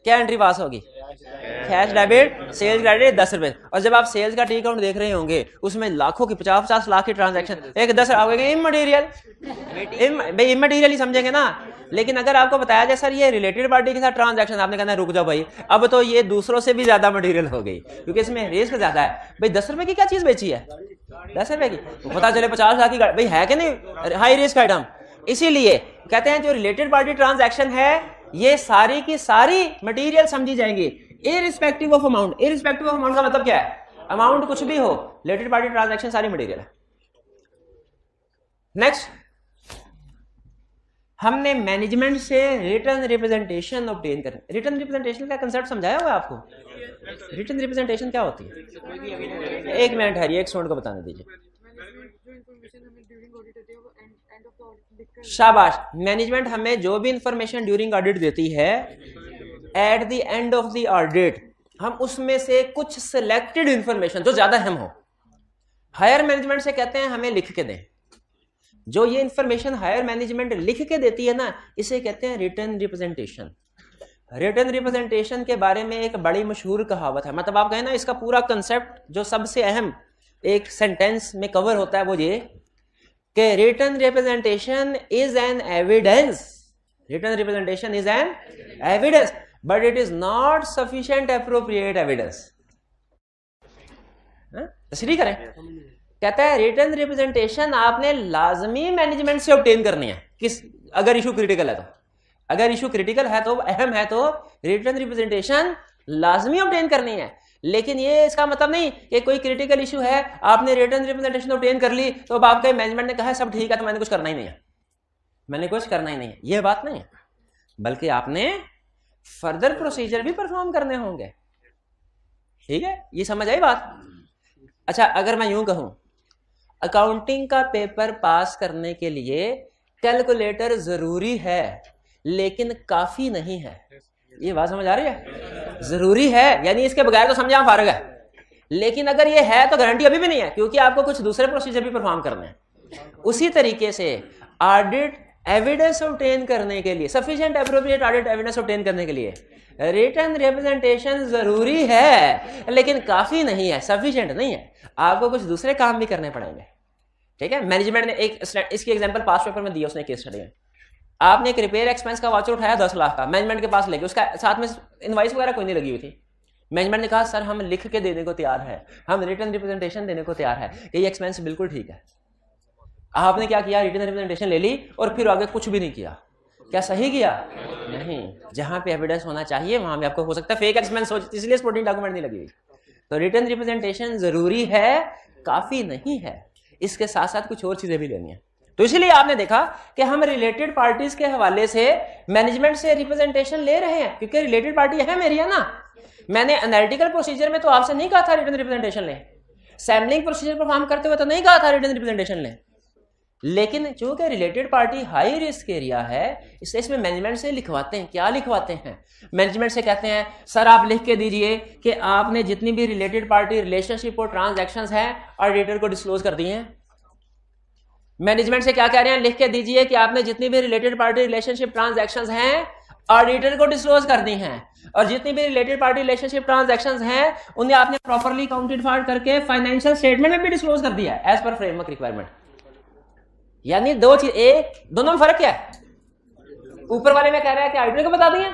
क्या एंट्री पास होगी? कैश डेबिट, सेल्स क्रेडिट 10 रुपए। और जब आप सेल्स का टी अकाउंट देख रहे होंगे उसमें लाखों की 50-50 लाख की ट्रांजैक्शन, एक 10 इममटेरियल, भाई इममटेरियल ही समझेंगे ना। लेकिन अगर आपको बताया जाए सर ये रिलेटेड पार्टी के साथ ट्रांजैक्शन, आपने कहना रुक जाओ भाई, अब तो ये दूसरों से भी ज्यादा मटेरियल हो गई क्योंकि इसमें रिस्क ज्यादा है। भाई 10 रुपए की क्या चीज बेची है, 10 रुपए की, पता चले 50 लाख की, भाई है कि नहीं, हाई रिस्क आइटम। इसीलिए कहते हैं जो रिलेटेड पार्टी ट्रांजैक्शन है ये सारी की सारी मटेरियल समझी जाएंगी irrespective of amount. Irrespective of amount का मतलब क्या है, अमाउंट कुछ भी हो, रिलेटेड पार्टी ट्रांजैक्शन सारी मटेरियल है। नेक्स्ट, हमने मैनेजमेंट से रिटर्न रिप्रेजेंटेशन ऑब्टेन करना। रिटर्न रिप्रेजेंटेशन का कंसेप्ट समझाया हुआ है आपको। रिटर्न रिप्रेजेंटेशन क्या होती है, एक मिनट है, एक स्टूडेंट को बताने दीजिए। शाबाश। मैनेजमेंट हमें जो भी इंफॉर्मेशन ड्यूरिंग ऑडिट देती है, at the end of the audit हम उसमें से कुछ सिलेक्टेड इंफॉर्मेशन जो ज्यादा अहम हो, हायर मैनेजमेंट से कहते हैं हमें लिख के दें। जो ये इंफॉर्मेशन हायर मैनेजमेंट लिख के देती है ना, इसे कहते हैं रिटर्न रिप्रेजेंटेशन। रिटर्न रिप्रेजेंटेशन के बारे में एक बड़ी मशहूर कहावत है, मतलब आप कहें ना इसका पूरा कंसेप्ट जो सबसे अहम एक सेंटेंस में कवर होता है वो ये कि return representation is an evidence. Return representation is an evidence but it is not sufficient appropriate evidence. तस्रीह करें, कहता है रिटर्न रिप्रेजेंटेशन आपने लाजमी मैनेजमेंट से ऑब्टेन करनी है। किस, अगर इशू क्रिटिकल है तो, अगर इशू क्रिटिकल है तो, अहम है तो रिटर्न रिप्रेजेंटेशन लाजमी ऑब्टेन करनी है। लेकिन ये इसका मतलब नहीं कि कोई क्रिटिकल इशू है आपने रिटर्न रिप्रेजेंटेशन ऑब्टेन कर ली तो अब आपके मैनेजमेंट ने कहा सब ठीक है तो मैंने कुछ करना ही नहीं है, मैंने कुछ करना ही नहीं है, ये बात नहीं है। बल्कि आपने फर्दर प्रोसीजर भी परफॉर्म करने होंगे। ठीक है, ये समझ आई बात। अच्छा, अगर मैं यूं कहूं अकाउंटिंग का पेपर पास करने के लिए कैलकुलेटर जरूरी है लेकिन काफी नहीं है, ये बात समझ आ रही है। जरूरी है यानी इसके बगैर तो समझा फारग है, लेकिन अगर ये है तो गारंटी अभी भी नहीं है क्योंकि आपको कुछ दूसरे प्रोसीजर भी परफॉर्म करने हैं। उसी तरीके से ऑडिट एविडेंस ऑब्टेन करने के लिए, sufficient appropriate audit evidence obtain करने के लिए रिटर्न रिप्रेजेंटेशन जरूरी है लेकिन काफी नहीं है, सफिशिएंट नहीं है, आपको कुछ दूसरे काम भी करने पड़ेंगे। ठीक है, मैनेजमेंट ने एक इसकी एग्जांपल पास पेपर में दिया, उसने केस स्टडी में, आपने एक रिपेयर एक्सपेंस का वाउचर उठाया 10 लाख का, मैनेजमेंट के पास लेके, उसका साथ में इनवॉइस वगैरह कोई नहीं लगी हुई थी। मैनेजमेंट ने कहा सर हम लिख के देने को तैयार है, हम रिटर्न रिप्रेजेंटेशन देने को तैयार है कि ये एक्सपेंस बिल्कुल ठीक है। आपने क्या किया, रिटर्न रिप्रेजेंटेशन ले ली और फिर आगे कुछ भी नहीं किया। क्या सही किया? नहीं। जहां पे एविडेंस होना चाहिए वहां पे आपको हो सकता है फेक एक्सपेंस हो, इसलिए सपोर्टिंग डॉक्यूमेंट नहीं लगी हुई। तो रिटर्न रिप्रेजेंटेशन जरूरी है, काफी नहीं है, इसके साथ साथ कुछ और चीजें भी लेनी है। तो इसलिए आपने देखा कि हम रिलेटेड पार्टीज के हवाले से मैनेजमेंट से रिप्रेजेंटेशन ले रहे हैं क्योंकि रिलेटेड पार्टी है मेरी, है ना। मैंने एनालिटिकल प्रोसीजर में तो आपसे नहीं कहा था रिटर्न रिप्रेजेंटेशन ले, सैम्पलिंग प्रोसीजर परफॉर्म करते हुए तो नहीं कहा था रिटर्न रिप्रेजेंटेशन ले, लेकिन चूंकि related party high risk area है इसलिए इसमें मैनेजमेंट से लिखवाते हैं। क्या लिखवाते हैं? मैनेजमेंट से कहते हैं सर आप लिख के दीजिए कि आपने जितनी भी रिलेटेड पार्टी रिलेशनशिप और ट्रांजैक्शंस हैं ऑडिटर को डिस्क्लोज कर दी हैं। मैनेजमेंट से क्या कह रहे हैं, लिख के दीजिए कि आपने जितनी भी रिलेटेड पार्टी रिलेशनशिप ट्रांजैक्शंस हैं ऑडिटर को डिस्क्लोज कर दी हैं, और जितनी भी रिलेटेड पार्टी रिलेशनशिप ट्रांजैक्शंस हैं उन्हें आपने प्रॉपर्ली काउंटेड फॉर करके फाइनेंशियल स्टेटमेंट में भी डिस्क्लोज कर दिया है एज पर फ्रेमवर्क रिक्वायरमेंट। यानी दो चीज, एक दोनों में फर्क क्या है? ऊपर वाले में कह रहा है कि ऑडिटर को बता दिया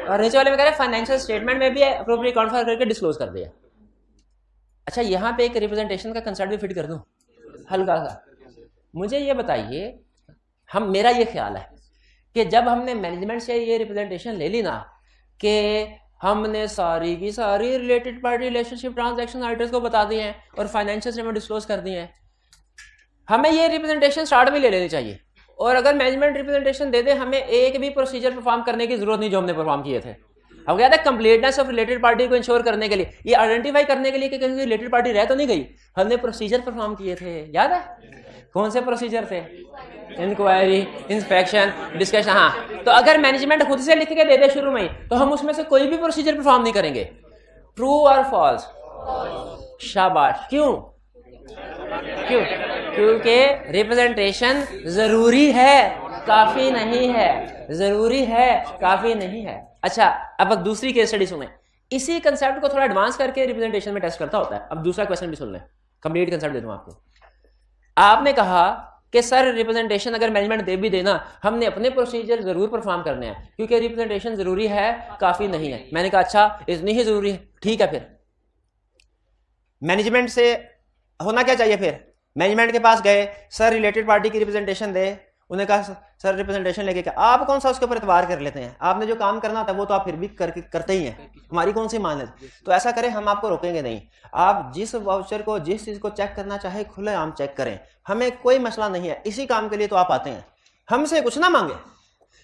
और नीचे वाले में कह रहा है फाइनेंशियल स्टेटमेंट में भी अप्रोप्रिएट अकाउंट फॉर करके डिस्क्लोज कर दिया। अच्छा, यहां पे एक रिप्रेजेंटेशन का कंसेप्ट भी फिट कर दूं हल्का सा। मुझे ये बताइए, मेरा ये ख्याल है कि जब हमने मैनेजमेंट से ये रिप्रेजेंटेशन ले ली ना कि हमने सारी की सारी related party relationship transaction auditors को बता दिए हैं और फाइनेंशियल स्टेटमेंट डिस्क्लोज कर दिए हैं, हमें ये रिप्रेजेंटेशन स्टार्ट में ले लेनी चाहिए। और अगर मैनेजमेंट रिप्रेजेंटेशन दे दे, हमें एक भी प्रोसीजर परफॉर्म करने की जरूरत नहीं जो हमने परफॉर्म किए थे। हम कहते हैं कंप्लीटनेस ऑफ रिलेटेड पार्टी को इंश्योर करने के लिए, ये आइडेंटिफाई करने के लिए कि कहीं रिलेटेड पार्टी रह तो नहीं गई, हमने प्रोसीजर परफॉर्म किए थे। याद है कौन से प्रोसीजर थे? Inquiry, inspection, discussion. हाँ, तो अगर मैनेजमेंट खुद से लिख के दे दे शुरू में तो हम उसमें से कोई भी प्रोसीजर परफॉर्म नहीं करेंगे। ट्रू और फॉल्स? शाबाश। क्यों? क्योंकि रिप्रेजेंटेशन जरूरी है काफी नहीं है, जरूरी है, काफी नहीं है। अच्छा, अब दूसरी केस स्टडी सुने, इसी कंसेप्ट को थोड़ा एडवांस करके रिप्रेजेंटेशन में टेस्ट करता होता है। अब दूसरा क्वेश्चन भी सुन लें, कंप्लीट कंसेप्ट दे दूं आपको। आपने कहा कि सर रिप्रेजेंटेशन अगर मैनेजमेंट दे भी देना, हमने अपने प्रोसीजर जरूर परफॉर्म करने हैं क्योंकि रिप्रेजेंटेशन जरूरी है, काफी नहीं है। मैंने कहा अच्छा इतनी ही जरूरी है, ठीक है। फिर मैनेजमेंट से होना क्या चाहिए? फिर मैनेजमेंट के पास गए, सर रिलेटेड पार्टी की रिप्रेजेंटेशन दे, उन्हें कहा सर रिप्रेजेंटेशन लेके क्या, आप कौन सा उसके ऊपर इतबार कर लेते हैं? आपने जो काम करना होता है वो तो आप फिर भी करते ही हैं, हमारी कौन सी मान है? तो ऐसा करें, हम आपको रोकेंगे नहीं। आप जिस वाउचर को, जिस चीज को चेक करना चाहे खुले आम चेक करें, हमें कोई मसला नहीं है। इसी काम के लिए तो आप आते हैं, हमसे कुछ ना मांगे,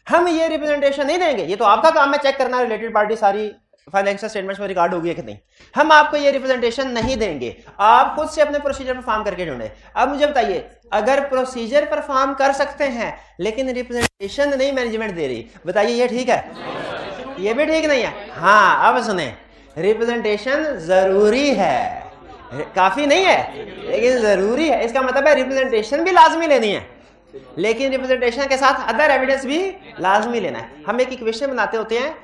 हम ये रिप्रेजेंटेशन नहीं देंगे, ये तो आपका काम है चेक करना रिलेटेड पार्टी सारी फाइनेंशियल स्टेटमेंट्स में रिकॉर्ड होगी कि नहीं। हम आपको ये रिप्रेजेंटेशन नहीं देंगे, आप खुद से अपने प्रोसीजर परफॉर्म करके ढूंढे। अब मुझे बताइए, अगर प्रोसीजर परफॉर्म कर सकते हैं लेकिन रिप्रेजेंटेशन नहीं मैनेजमेंट दे रही, बताइए ये ठीक है? ये भी ठीक नहीं है। हाँ, अब सुने, रिप्रेजेंटेशन जरूरी है, काफी नहीं है लेकिन जरूरी है। इसका मतलब है रिप्रेजेंटेशन भी लाजमी लेनी है, लेकिन रिप्रेजेंटेशन के साथ अदर एविडेंस भी लाजमी लेना है। हम एक इक्वेशन बनाते होते हैं,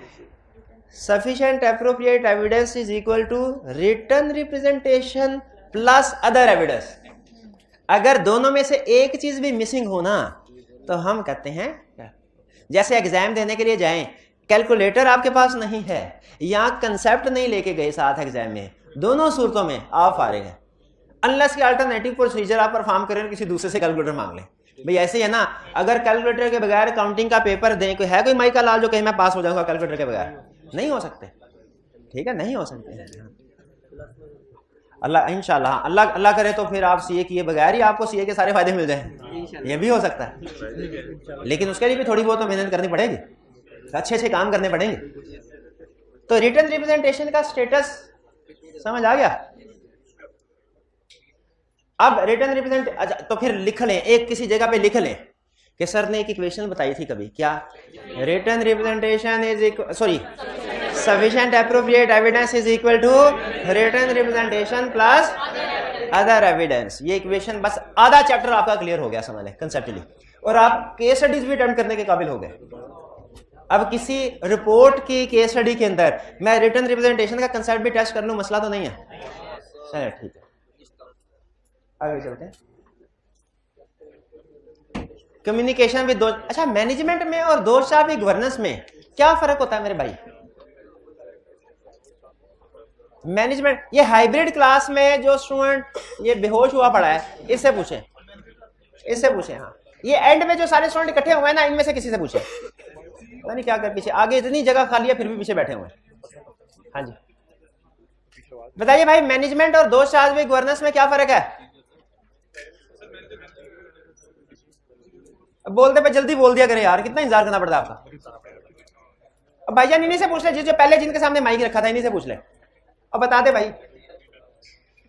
sufficient appropriate evidence is equal to written representation plus other evidence। अगर दोनों में से एक चीज भी मिसिंग हो ना तो हम कहते हैं, जैसे एग्जाम देने के लिए जाएं, कैलकुलेटर आपके पास नहीं है या कंसेप्ट नहीं लेके गए साथ एग्जाम में, दोनों सूरतों में आप फारिग हैं, अनलेस की अल्टरनेटिव प्रोसीजर आप परफॉर्म करें, किसी दूसरे से कैलकुलेटर मांग लें। भाई ऐसे है ना, अगर कैलकुलेटर के बगैर काउंटिंग का पेपर दें, कोई है कोई माई का लाल जो कहीं मैं पास हो जाऊंगा कैलकुलेटर के बगैर? नहीं हो सकते, ठीक है, नहीं हो सकते। अल्लाह इंशाल्लाह, अल्लाह करे तो फिर आप सीए किए बगैर ही आपको सीए के सारे फायदे मिल जाए, ये भी हो सकता है, लेकिन उसके लिए भी थोड़ी बहुत तो मेहनत करनी पड़ेगी, अच्छे काम करने पड़ेंगे। तो रिटन रिप्रेजेंटेशन का स्टेटस समझ आ गया? अब रिटन रिप्रेजेंट, अच्छा तो फिर लिख लें, एक किसी जगह पे लिख लें कि सर ने एक इक्वेशन बताई थी कभी, क्या? Written representation is sorry sufficient appropriate evidence is equal to written representation plus other evidence. ये इक्वेशन, बस आधा चैप्टर आपका क्लियर हो गया समझ लें कंसेप्चुअली, और आप केस स्टडीज भी अटेम्प्ट करने के काबिल हो गए। अब किसी रिपोर्ट की केस स्टडी के अंदर मैं रिटन रिप्रेजेंटेशन का कंसेप्ट भी टेस्ट कर लूं, मसला तो नहीं है। चलिए ठीक है, आगे चलते हैं। कम्युनिकेशन विद दोस्त, अच्छा मैनेजमेंट में और दोस्ताबी गवर्नेंस में क्या फर्क होता है मेरे भाई? मैनेजमेंट, ये हाइब्रिड क्लास में जो स्टूडेंट ये बेहोश हुआ पड़ा है, इससे पूछें, इससे पूछें। हाँ, ये एंड में जो सारे स्टूडेंट इकट्ठे हुए हैं ना, इनमें से किसी से पूछें, पता नहीं क्या कर पीछे, आगे इतनी जगह खाली है फिर भी पीछे बैठे हुए हैं। हाँ जी बताइए भाई, मैनेजमेंट और दोस्ताबी गवर्नेंस में क्या फर्क है? बोलते पे जल्दी बोल दिया करें यार, कितना इंतजार करना पड़ता है आपका। अब भाईजान इन्हीं से पूछ ले, जो पहले जिनके सामने माइक रखा था, इन्हीं से पूछ ले। अब बता दे भाई,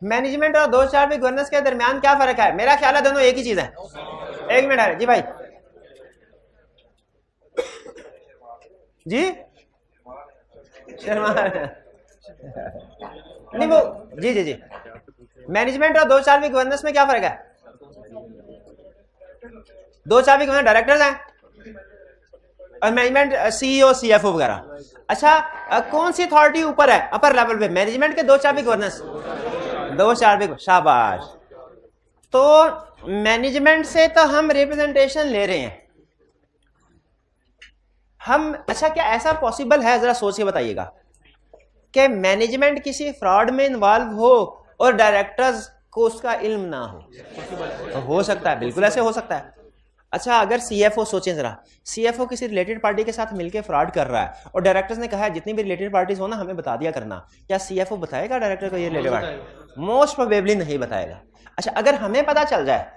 मैनेजमेंट और दोस्ताबी गवर्नेंस के दरमियान क्या फर्क है? मेरा ख्याल है दोनों एक ही चीज है। एक मिनट है जी भाई, जी शर्मा नहीं वो, जी जी जी, मैनेजमेंट और दोस्ताबी गवर्नेंस में क्या फर्क है? दो चाबी गवर्नर डायरेक्टर्स हैं और मैनेजमेंट सीईओ सीएफओ वगैरह। अच्छा कौन सी अथॉरिटी ऊपर है अपर लेवल पे? मैनेजमेंट के दो चाबी गवर्नेंस, दो चाबी, शाबाश। तो मैनेजमेंट से तो हम रिप्रेजेंटेशन ले रहे हैं हम। अच्छा क्या ऐसा पॉसिबल है, जरा सोच के बताइएगा, कि मैनेजमेंट किसी फ्रॉड में इन्वॉल्व हो और डायरेक्टर्स को उसका इल्म ना हो? तो हो सकता है, बिल्कुल ऐसे हो सकता है। अच्छा अगर सीएफओ, सोचें जरा, सीएफओ किसी रिलेटेड पार्टी के साथ मिलकर फ्रॉड कर रहा है और डायरेक्टर्स ने कहा है जितनी भी रिलेटेड पार्टीज हो ना हमें बता दिया करना, क्या सीएफओ बताएगा डायरेक्टर को ये रिलेटेड पार्टी? मोस्ट प्रोबेबली नहीं बताएगा। अच्छा अगर हमें पता चल जाए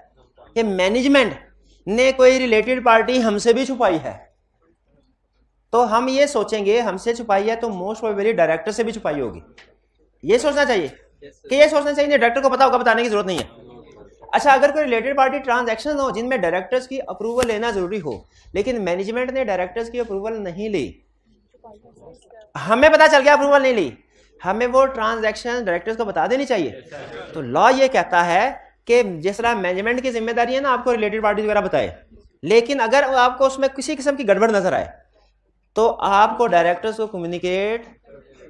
कि मैनेजमेंट ने कोई रिलेटेड पार्टी हमसे भी छुपाई है, तो हम ये सोचेंगे हमसे छुपाई है तो मोस्ट प्रोबेबली डायरेक्टर से भी छुपाई होगी। ये सोचना चाहिए कि ये सोचना चाहिए डायरेक्टर को पता होगा, बताने की जरूरत नहीं है। अच्छा अगर कोई रिलेटेड पार्टी ट्रांजैक्शन हो जिनमें डायरेक्टर्स की अप्रूवल लेना जरूरी हो, लेकिन मैनेजमेंट ने डायरेक्टर्स की अप्रूवल नहीं ली, हमें पता चल गया अप्रूवल नहीं ली, हमें वो ट्रांजैक्शन डायरेक्टर्स को बता देनी चाहिए। तो लॉ ये कहता है कि जिस तरह मैनेजमेंट की जिम्मेदारी है ना आपको रिलेटेड पार्टी वगैरह बताए, लेकिन अगर आपको उसमें किसी किस्म की गड़बड़ नजर आए तो आपको डायरेक्टर्स को कम्युनिकेट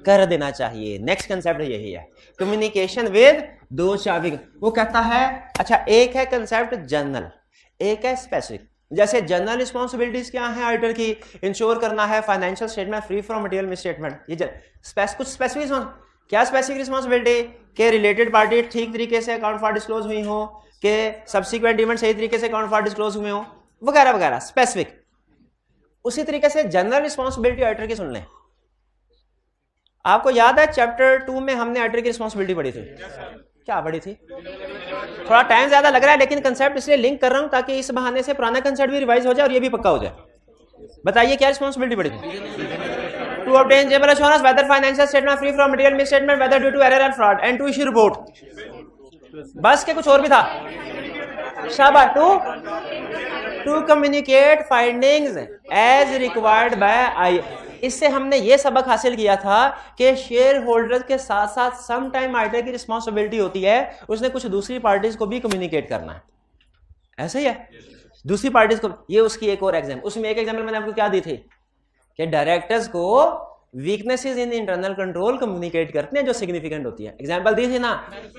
कर देना चाहिए। नेक्स्ट कंसेप्ट यही है, कम्युनिकेशन विद दो चाबी। वो कहता है अच्छा, एक है कंसेप्ट जनरल, एक है स्पेसिफिक। जैसे जनरल रिस्पॉन्सिबिलिटीज क्या है ऑडिटर की, इंश्योर करना है financial statement free from material misstatement. ये कुछ स्पेसिफिक, क्या स्पेसिफिक रिस्पॉन्सिबिलिटी के रिलेटेड पार्टी ठीक तरीके से अकाउंट फॉर डिस्क्लोज हुई हो, के सब्सिक्वेंट इवेंट सही तरीके से अकाउंट फॉर डिस्क्लोज हुए हो, वगैरह वगैरह, स्पेसिफिक। उसी तरीके से जनरल रिस्पॉन्सिबिलिटी ऑडिटर की सुन लें। आपको याद है चैप्टर 2 में हमने ऑडिटर की रिस्पॉन्सिबिलिटी पढ़ी थी, क्या पढ़ी थी? थोड़ा टाइम ज्यादा लग रहा है लेकिन कंसेप्ट इसलिए लिंक कर रहा हूं ताकि इस बहाने से पुराना कंसेप्ट भी रिवाइज हो जाए और ये भी पक्का हो जाए। बताइए क्या रिस्पॉन्सिबिलिटी पढ़ी थी? टू ऑब्टेन जेबल assurance whether financial statement free from material misstatement whether due to error and fraud and to issue report. बस के कुछ और भी था, शाबाश। To communicate findings as required by I. इससे हमने ये सबक हासिल किया था कि शेयर होल्डर्स के साथ साथ सम टाइम ऑडिटर की रिस्पॉन्सिबिलिटी होती है उसने कुछ दूसरी पार्टीज को भी कम्युनिकेट करना है। ऐसा ही है, दूसरी पार्टीज को। ये उसकी एक और एग्जाम्पल, उसमें एक एग्जाम्पल मैंने आपको क्या दी थी कि डायरेक्टर्स को weaknesses in internal control communicate करते हैं जो सिग्निफिकेंट होती है। एग्जांपल दी थी ना।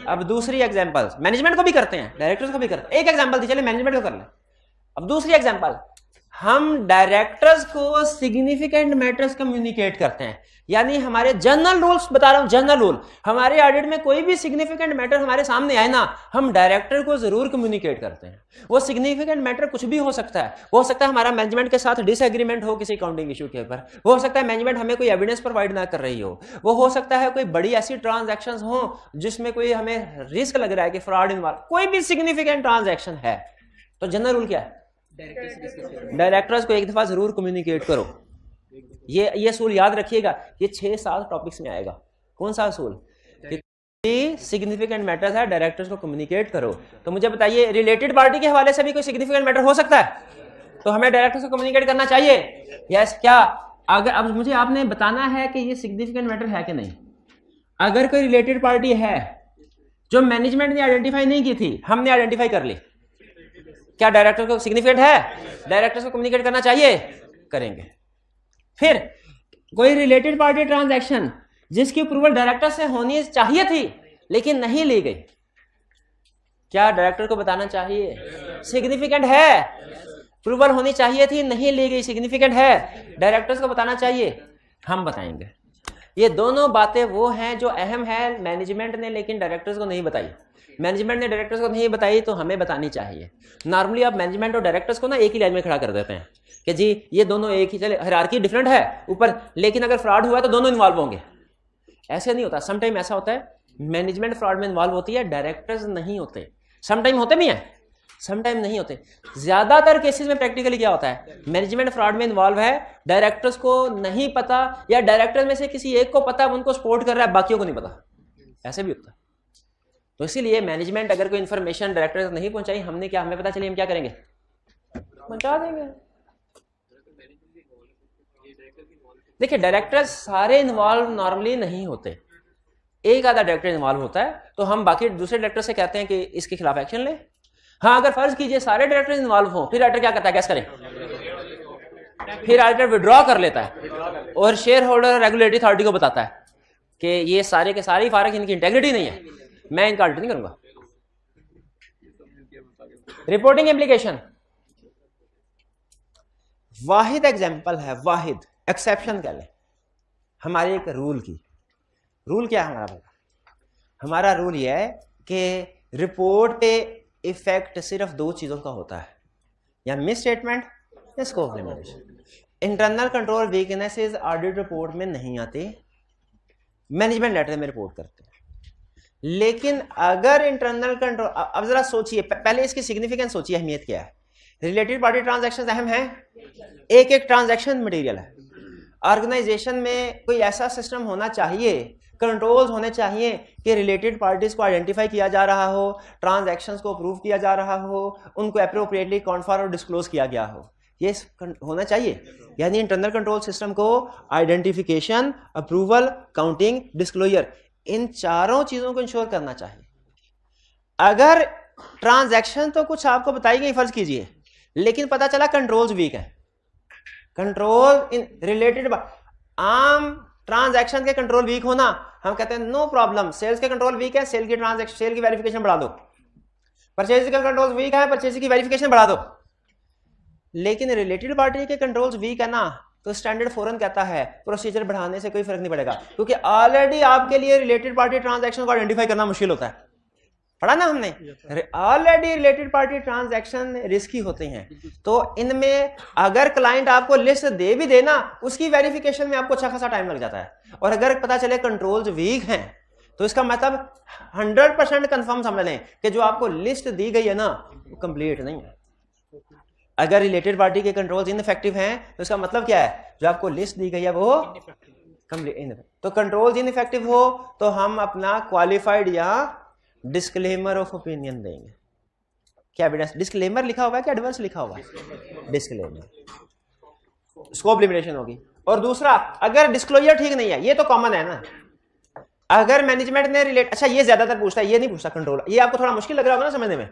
अब दूसरी एग्जांपल मैनेजमेंट को भी करते हैं, डायरेक्टर्स को भी करते हैं। एक एग्जांपल दी, चलिए मैनेजमेंट को कर लें। अब दूसरी एग्जांपल, हम डायरेक्टर्स को सिग्निफिकेंट मैटर्स कम्युनिकेट करते हैं, यानी हमारे जनरल रूल्स बता रहा हूं, जनरल रूल। हमारे ऑडिट में कोई भी सिग्निफिकेंट मैटर हमारे सामने आए ना, हम डायरेक्टर को जरूर कम्युनिकेट करते हैं। वो सिग्निफिकेंट मैटर कुछ भी हो सकता है। वो हो सकता है हमारा मैनेजमेंट के साथ डिसएग्रीमेंट हो किसी अकाउंटिंग इशू के ऊपर, वो हो सकता है मैनेजमेंट हमें कोई एविडेंस प्रोवाइड ना कर रही हो, वो हो सकता है कोई बड़ी ऐसी ट्रांजैक्शंस हो जिसमें कोई हमें रिस्क लग रहा है कि फ्रॉड इन्वॉल्व, कोई भी सिग्निफिकेंट ट्रांजैक्शन है तो जनरल रूल क्या है? डायरेक्टर्स को एक दफा जरूर कम्युनिकेट करो। ये असूल याद रखिएगा, ये 6-7 टॉपिक्स में आएगा। कौन सा असूल? सिग्निफिकेंट मैटर्स है डायरेक्टर्स को कम्युनिकेट करो। तो मुझे बताइए, रिलेटेड पार्टी के हवाले से भी कोई सिग्निफिकेंट मैटर हो सकता है तो हमें डायरेक्टर्स को कम्युनिकेट करना चाहिए। यस क्या? अगर अब मुझे आपने बताना है कि ये सिग्निफिकेंट मैटर है कि नहीं। अगर कोई रिलेटेड पार्टी है जो मैनेजमेंट ने आइडेंटिफाई नहीं की थी, हमने आइडेंटिफाई कर ली, क्या डायरेक्टर को सिग्निफिकेंट है? डायरेक्टर्स को कम्युनिकेट करना चाहिए, करेंगे। फिर कोई रिलेटेड पार्टी ट्रांजैक्शन जिसकी अप्रूवल डायरेक्टर से होनी चाहिए थी लेकिन नहीं ली गई, क्या डायरेक्टर को बताना चाहिए? सिग्निफिकेंट है, अप्रूवल होनी चाहिए थी, नहीं ली गई, सिग्निफिकेंट है, डायरेक्टर्स को बताना चाहिए, हम बताएंगे। ये दोनों बातें वो हैं जो अहम है, मैनेजमेंट ने लेकिन डायरेक्टर्स को नहीं बताई। मैनेजमेंट ने डायरेक्टर्स को नहीं बताई तो हमें बतानी चाहिए। नॉर्मली आप मैनेजमेंट और डायरेक्टर्स को ना एक ही लाइन में खड़ा कर देते हैं कि जी ये दोनों एक ही, चले हायरार्की डिफरेंट है ऊपर, लेकिन अगर फ्रॉड हुआ तो दोनों इन्वॉल्व होंगे। ऐसे नहीं होता। सम टाइम ऐसा होता है मैनेजमेंट फ्रॉड में इन्वॉल्व होती है, डायरेक्टर्स नहीं होते। सम टाइम होते भी हैं, सम टाइम नहीं होते। ज्यादातर केसेस में प्रैक्टिकली क्या होता है, मैनेजमेंट फ्रॉड में इन्वॉल्व है, डायरेक्टर्स को नहीं पता, या डायरेक्टर में से किसी एक को पता, उनको सपोर्ट कर रहा है, बाकियों को नहीं पता। ऐसे भी होता है। तो इसीलिए मैनेजमेंट अगर कोई इन्फॉर्मेशन डायरेक्टर नहीं पहुंचाई, हमने क्या, हमें पता चली, हम क्या करेंगे? पहुंचा देंगे। देखिए डायरेक्टर्स सारे इन्वॉल्व नॉर्मली नहीं होते, एक आधा डायरेक्टर इन्वॉल्व होता है तो हम बाकी दूसरे डायरेक्टर से कहते हैं कि इसके खिलाफ एक्शन ले। हाँ, अगर फर्ज कीजिए सारे डायरेक्टर इन्वॉल्व हो, फिर ऑडिटर क्या करता है? गैस करें। फिर ऑडिटर विड्रॉ कर लेता है और शेयर होल्डर रेगुलेटरी अथॉरिटी को बताता है कि ये सारे के सारे फारक, इनकी इंटेग्रिटी नहीं है, मैं इनका ऑडिट नहीं करूंगा। रिपोर्टिंग एप्लीकेशन वाहिद एग्जांपल है, वाहिद एक्सेप्शन कह लें हमारे एक रूल की। रूल क्या है हमारा? हमारा रूल यह है कि रिपोर्ट पे इफेक्ट सिर्फ 2 चीजों का होता है, या मिस स्टेटमेंट या scope limitation. Internal control weaknesses audit report में नहीं आते, मैनेजमेंट लेटर में रिपोर्ट करते हैं। लेकिन अगर इंटरनल कंट्रोल, अब जरा सोचिए, पहले इसकी सिग्निफिकेंस सोचिए, अहमियत क्या है। रिलेटेड पार्टी ट्रांजैक्शंस अहम हैं, एक एक ट्रांजैक्शन मटेरियल है। ऑर्गेनाइजेशन में कोई ऐसा सिस्टम होना चाहिए, कंट्रोल्स होने चाहिए कि रिलेटेड पार्टीज को आइडेंटिफाई किया जा रहा हो, ट्रांजैक्शंस को अप्रूव किया जा रहा हो, उनको अप्रोप्रिएटली कॉन्फर और डिस्क्लोज किया गया हो, ये होना चाहिए। यानी इंटरनल कंट्रोल सिस्टम को आइडेंटिफिकेशन, अप्रूवल, काउंटिंग, डिस्क्लोजर, इन चारों चीजों को इंश्योर करना चाहिए। अगर ट्रांजैक्शन तो कुछ आपको बताई गई, फर्ज कीजिए लेकिन पता चला कंट्रोल्स वीक है। कंट्रोल इन रिलेटेड आम ट्रांजैक्शन के कंट्रोल वीक होना, हम कहते हैं नो प्रॉब्लम, सेल्स के कंट्रोल वीक है, सेल की ट्रांजैक्शन, सेल की वेरिफिकेशन बढ़ा दो। परचेज के कंट्रोल वीक है, परचेज की वेरिफिकेशन बढ़ा दो। लेकिन रिलेटेड पार्टी के कंट्रोल्स वीक है ना, तो स्टैंडर्ड फॉरन कहता है प्रोसीजर बढ़ाने से कोई फर्क नहीं पड़ेगा, क्योंकि ऑलरेडी आपके लिए रिलेटेड पार्टी ट्रांजैक्शन को आइडेंटिफाई करना मुश्किल होता है। पढ़ा ना हमने, already related party transaction risky होते हैं। तो इनमें अगर क्लाइंट आपको लिस्ट दे भी देना, उसकी वेरिफिकेशन में आपको अच्छा खासा टाइम लग जाता है। और अगर पता चले कंट्रोल्स वीक हैं, तो इसका मतलब 100% कंफर्म समझ लें कि जो आपको लिस्ट दी गई है ना, वो कंप्लीट नहीं है। अगर रिलेटेड पार्टी के कंट्रोल्स इनइफेक्टिव हैं, तो इसका मतलब क्या है, जो आपको लिस्ट दी गई है वो कंप्लीट। तो कंट्रोल्स इनइफेक्टिव हो तो हम अपना क्वालिफाइड या डिस्क्लेमर ऑफ ओपिनियन देंगे। क्या एविडेंस, डिस्क्लेमर लिखा हुआ है कि एडवर्स लिखा हुआ है? डिस्क्लेमर, स्कोप लिमिटेशन होगी। और दूसरा, अगर डिस्क्लोजर ठीक नहीं है, ये तो कॉमन है ना, अगर मैनेजमेंट ने रिलेट, अच्छा ये ज्यादातर पूछता है, ये नहीं पूछता कंट्रोल, ये आपको थोड़ा मुश्किल लग रहा होगा ना समझने में,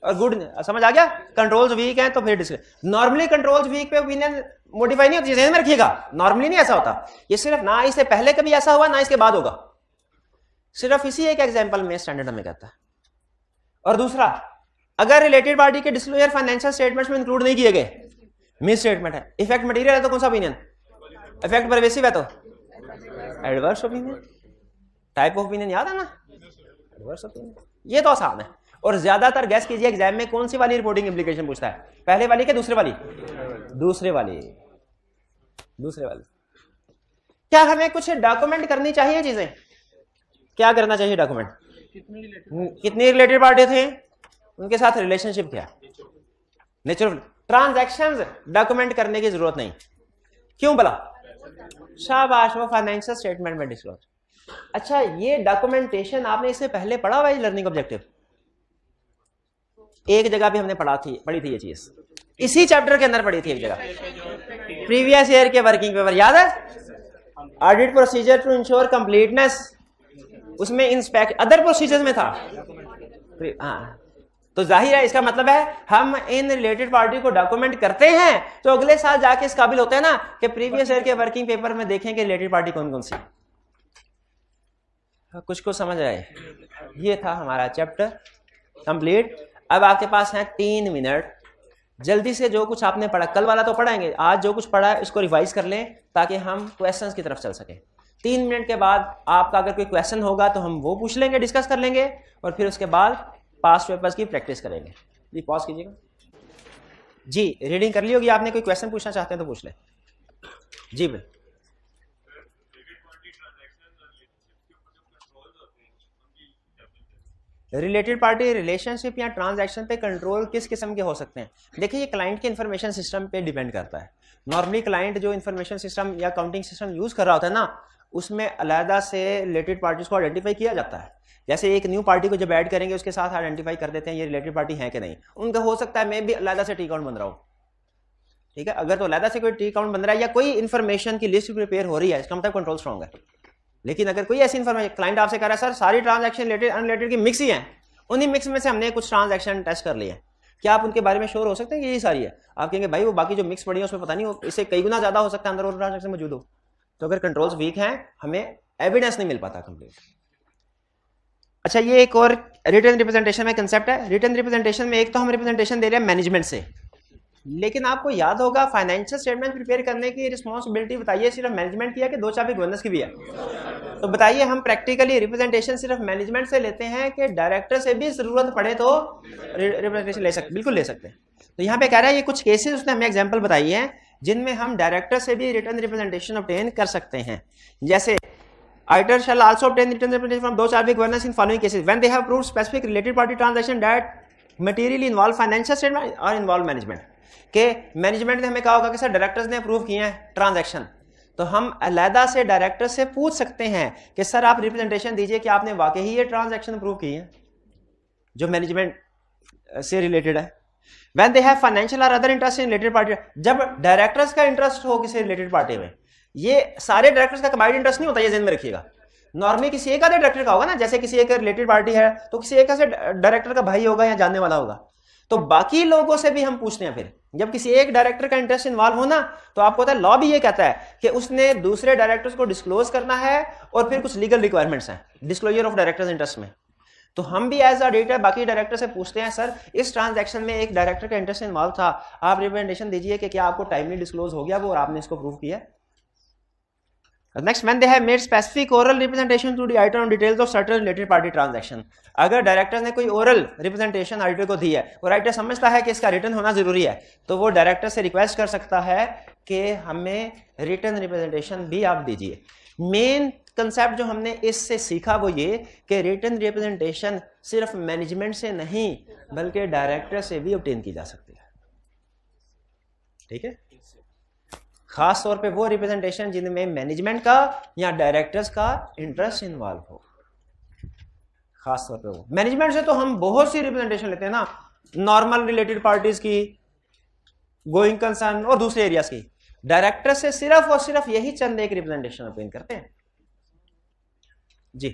और गुड समझ आ गया। कंट्रोल्स वीक हैं तो फिर डिस्क्लेमर। नॉर्मली कंट्रोल्स वीक पे ओपिनियन मॉडिफाई नहीं होती, ध्यान में रखिएगा, नॉर्मली नहीं ऐसा होता। ये सिर्फ ना इससे पहले कभी ऐसा हुआ, ना इसके बाद होगा, सिर्फ इसी एक एग्जांपल में स्टैंडर्ड हमें कहता है। और दूसरा, अगर रिलेटेड पार्टी के डिस्क्लोजर फाइनेंशियल स्टेटमेंट्स में इंक्लूड नहीं किए गए, मिस स्टेटमेंट है, इफेक्ट मटेरियल है तो कौन सा ओपिनियन, इफेक्ट परवेसिव है तो adverse opinion. Type of opinion याद है ना, एडवर्स ओपिनियन। ये तो आसान है। और ज्यादातर गैस कीजिए एग्जाम में कौन सी वाली रिपोर्टिंग इम्प्लीकेशन पूछता है, पहले वाली के दूसरे वाली? दूसरे वाली, दूसरे वाली। क्या हमें कुछ डॉक्यूमेंट करनी चाहिए चीजें, क्या करना चाहिए डॉक्यूमेंट? कितनी रिलेटेड पार्टी थे, उनके साथ रिलेशनशिप क्या, नेचुरल। ट्रांजैक्शंस डॉक्यूमेंट करने की जरूरत नहीं, क्यों भला? शाबाश, वो फाइनेंशियल स्टेटमेंट में डिस्क्लोज। अच्छा, ये डॉक्यूमेंटेशन आपने इससे पहले पढ़ा हुआ है लर्निंग ऑब्जेक्टिव? एक जगह भी हमने पढ़ी थी ये चीज, इसी चैप्टर के अंदर पढ़ी थी एक जगह, प्रीवियस ईयर के वर्किंग पेपर याद है? Audit procedure to ensure completeness, उसमें इंस्पेक्ट अदर प्रोसीजर्स में था। हाँ, तो जाहिर है इसका मतलब है हम इन रिलेटेड पार्टी को डॉक्यूमेंट करते हैं तो अगले साल जाके इस काबिल होते हैं ना कि प्रीवियस ईयर के वर्किंग पेपर में देखें कि रिलेटेड पार्टी कौन कौन सी। कुछ को समझ आए? ये था हमारा चैप्टर कंप्लीट। अब आपके पास है 3 मिनट, जल्दी से जो कुछ आपने पढ़ा, कल वाला तो पढ़ाएंगे, आज जो कुछ पढ़ा है इसको रिवाइज कर लें ताकि हम क्वेश्चंस की तरफ चल सकें। 3 मिनट के बाद आपका अगर कोई क्वेश्चन होगा तो हम वो पूछ लेंगे, डिस्कस कर लेंगे, और फिर उसके बाद पास्ट पेपर्स की प्रैक्टिस करेंगे। जी पॉज कीजिएगा। जी रीडिंग कर ली होगी आपने, कोई क्वेश्चन पूछना चाहते हैं तो पूछ लें। जी भाई, रिलेटेड पार्टी रिलेशनशिप या ट्रांजैक्शन पे कंट्रोल किस किस्म के हो सकते हैं? देखिए, ये क्लाइंट के इन्फॉर्मेशन सिस्टम पे डिपेंड करता है। नॉर्मली क्लाइंट जो इन्फॉर्मेशन सिस्टम या काउंटिंग सिस्टम यूज कर रहा होता है ना, उसमें अलहदा से रिलेटेड पार्टीज को आइडेंटिफाई किया जाता है। जैसे एक न्यू पार्टी को जब ऐड करेंगे उसके साथ आइडेंटिफाई कर देते हैं ये रिलेटेड पार्टी है कि नहीं। उनका हो सकता है मैं भी अलहदा से टी अकाउंट बन रहा हूँ, ठीक है, अगर तो अलहदा से कोई टी अकाउंट बन रहा है या कोई इन्फॉर्मेशन की लिस्ट प्रिपेयर हो रही है, इसका मतलब कंट्रोल स्ट्रॉन्ग है। लेकिन अगर कोई ऐसी इन्फॉर्मेशन क्लाइंट आपसे कह रहा है सर सारी ट्रांजैक्शन रिलेटेड अनरिलेटेड की मिक्स ही है, उन्हीं मिक्स में से हमने कुछ ट्रांजैक्शन टेस्ट कर लिए, क्या आप उनके बारे में श्योर हो सकते हैं कि यही सारी है? आप कहेंगे भाई वो बाकी जो मिक्स पड़ी है उसमें पता नहीं हो, इससे कई गुना ज्यादा हो सकता है अंदर और ट्रांजैक्शन मौजूद हो। तो अगर कंट्रोल्स वीक हैं हमें एविडेंस नहीं मिल पाता कंप्लीट। अच्छा, ये एक और रिटन रिप्रेजेंटेशन में कंसेप्ट है। रिटन रिप्रेजेंटेशन में एक तो हम रिप्रेजेंटेशन दे रहे हैं मैनेजमेंट से, लेकिन आपको याद होगा फाइनेंशियल स्टेटमेंट प्रिपेयर करने की रिस्पॉन्सिबिलिटी बताइए सिर्फ मैनेजमेंट की है कि 2 चाबी गवर्नेंस की भी है? तो बताइए, हम प्रैक्टिकली रिप्रेजेंटेशन सिर्फ मैनेजमेंट से लेते हैं कि डायरेक्टर से भी जरूरत पड़े तो रिप्रेजेंटेशन ले सकते? बिल्कुल ले सकते हैं। तो यहाँ पे कह रहा है ये कुछ केसेस उसने हमें एग्जांपल बताई है जिनमें हम डायरेक्टर से भी रिटन रिप्रेजेंटेशन ऑब्टेन कर सकते हैं। जैसे auditor shall also obtain written representation from those RBI governors in following cases: when they have proved specific related party transaction that materially involve financial statement or involve management। के management ने हमें कहा होगा कि सर डायरेक्टर्स ने approve किए हैं transaction, तो हम अलहदा से डायरेक्टर से पूछ सकते हैं कि सर आप रिप्रेजेंटेशन दीजिए कि आपने वाकई ही ये ट्रांजैक्शन अप्रूव की है जो मैनेजमेंट से रिलेटेड है। When they have financial or other interest in related party, जब डायरेक्टर्स का इंटरेस्ट हो किसी रिलेटेड पार्टी में, ये सारे डायरेक्टर्स का कंबाइंड इंटरेस्ट नहीं होता, ये ध्यान में रखिएगा। नॉर्मली किसी एक आधे डायरेक्टर का होगा ना, जैसे किसी एक रिलेटेड पार्टी है तो किसी एक से डायरेक्टर का भाई होगा या जानने वाला होगा, तो बाकी लोगों से भी हम पूछते हैं फिर जब किसी एक डायरेक्टर का इंटरेस्ट इन्वॉल्व हो ना, तो आपको पता है लॉ भी ये कहता है कि उसने दूसरे डायरेक्टर्स को डिस्क्लोज करना है और फिर कुछ लीगल रिक्वायरमेंट्स हैं डिस्क्लोजर ऑफ डायरेक्टर्स इंटरेस्ट में। तो हम भी एज ऑडिटर बाकी डायरेक्टर से पूछते हैं, सर इस ट्रांजैक्शन में एक डायरेक्टर का इंटरेस्ट इन्वॉल्व था, आप रिप्रेजेंटेशन दीजिए कि क्या आपको टाइमली डिस्क्लोज हो गया वो और आपने इसको प्रूव किया। Next, when they have made specific oral representation to the auditor on details of certain related party transaction. अगर डायरेक्टर ने कोई ओरल रिप्रेजेंटेशन ऑडिटर को दी है और ऑडिटर समझता है कि इसका रिटर्न होना जरूरी है, तो वो डायरेक्टर से रिक्वेस्ट कर सकता है कि हमें रिटर्न रिप्रेजेंटेशन भी आप दीजिए। मेन कंसेप्ट जो हमने इससे सीखा वो ये कि रिटर्न रिप्रेजेंटेशन सिर्फ मैनेजमेंट से नहीं बल्कि डायरेक्टर से भी ऑब्टेन की जा सकती है। ठीक है, खास तौर पे वो रिप्रेजेंटेशन जिनमें मैनेजमेंट का या डायरेक्टर्स का इंटरेस्ट इन्वॉल्व हो। खास तौर पे वो मैनेजमेंट से तो हम बहुत सी रिप्रेजेंटेशन लेते हैं ना, नॉर्मल रिलेटेड पार्टीज की, गोइंग कंसर्न और दूसरे एरियाज की। डायरेक्टर से सिर्फ और सिर्फ यही चंद एक रिप्रेजेंटेशन ऑब्टेन करते हैं जी।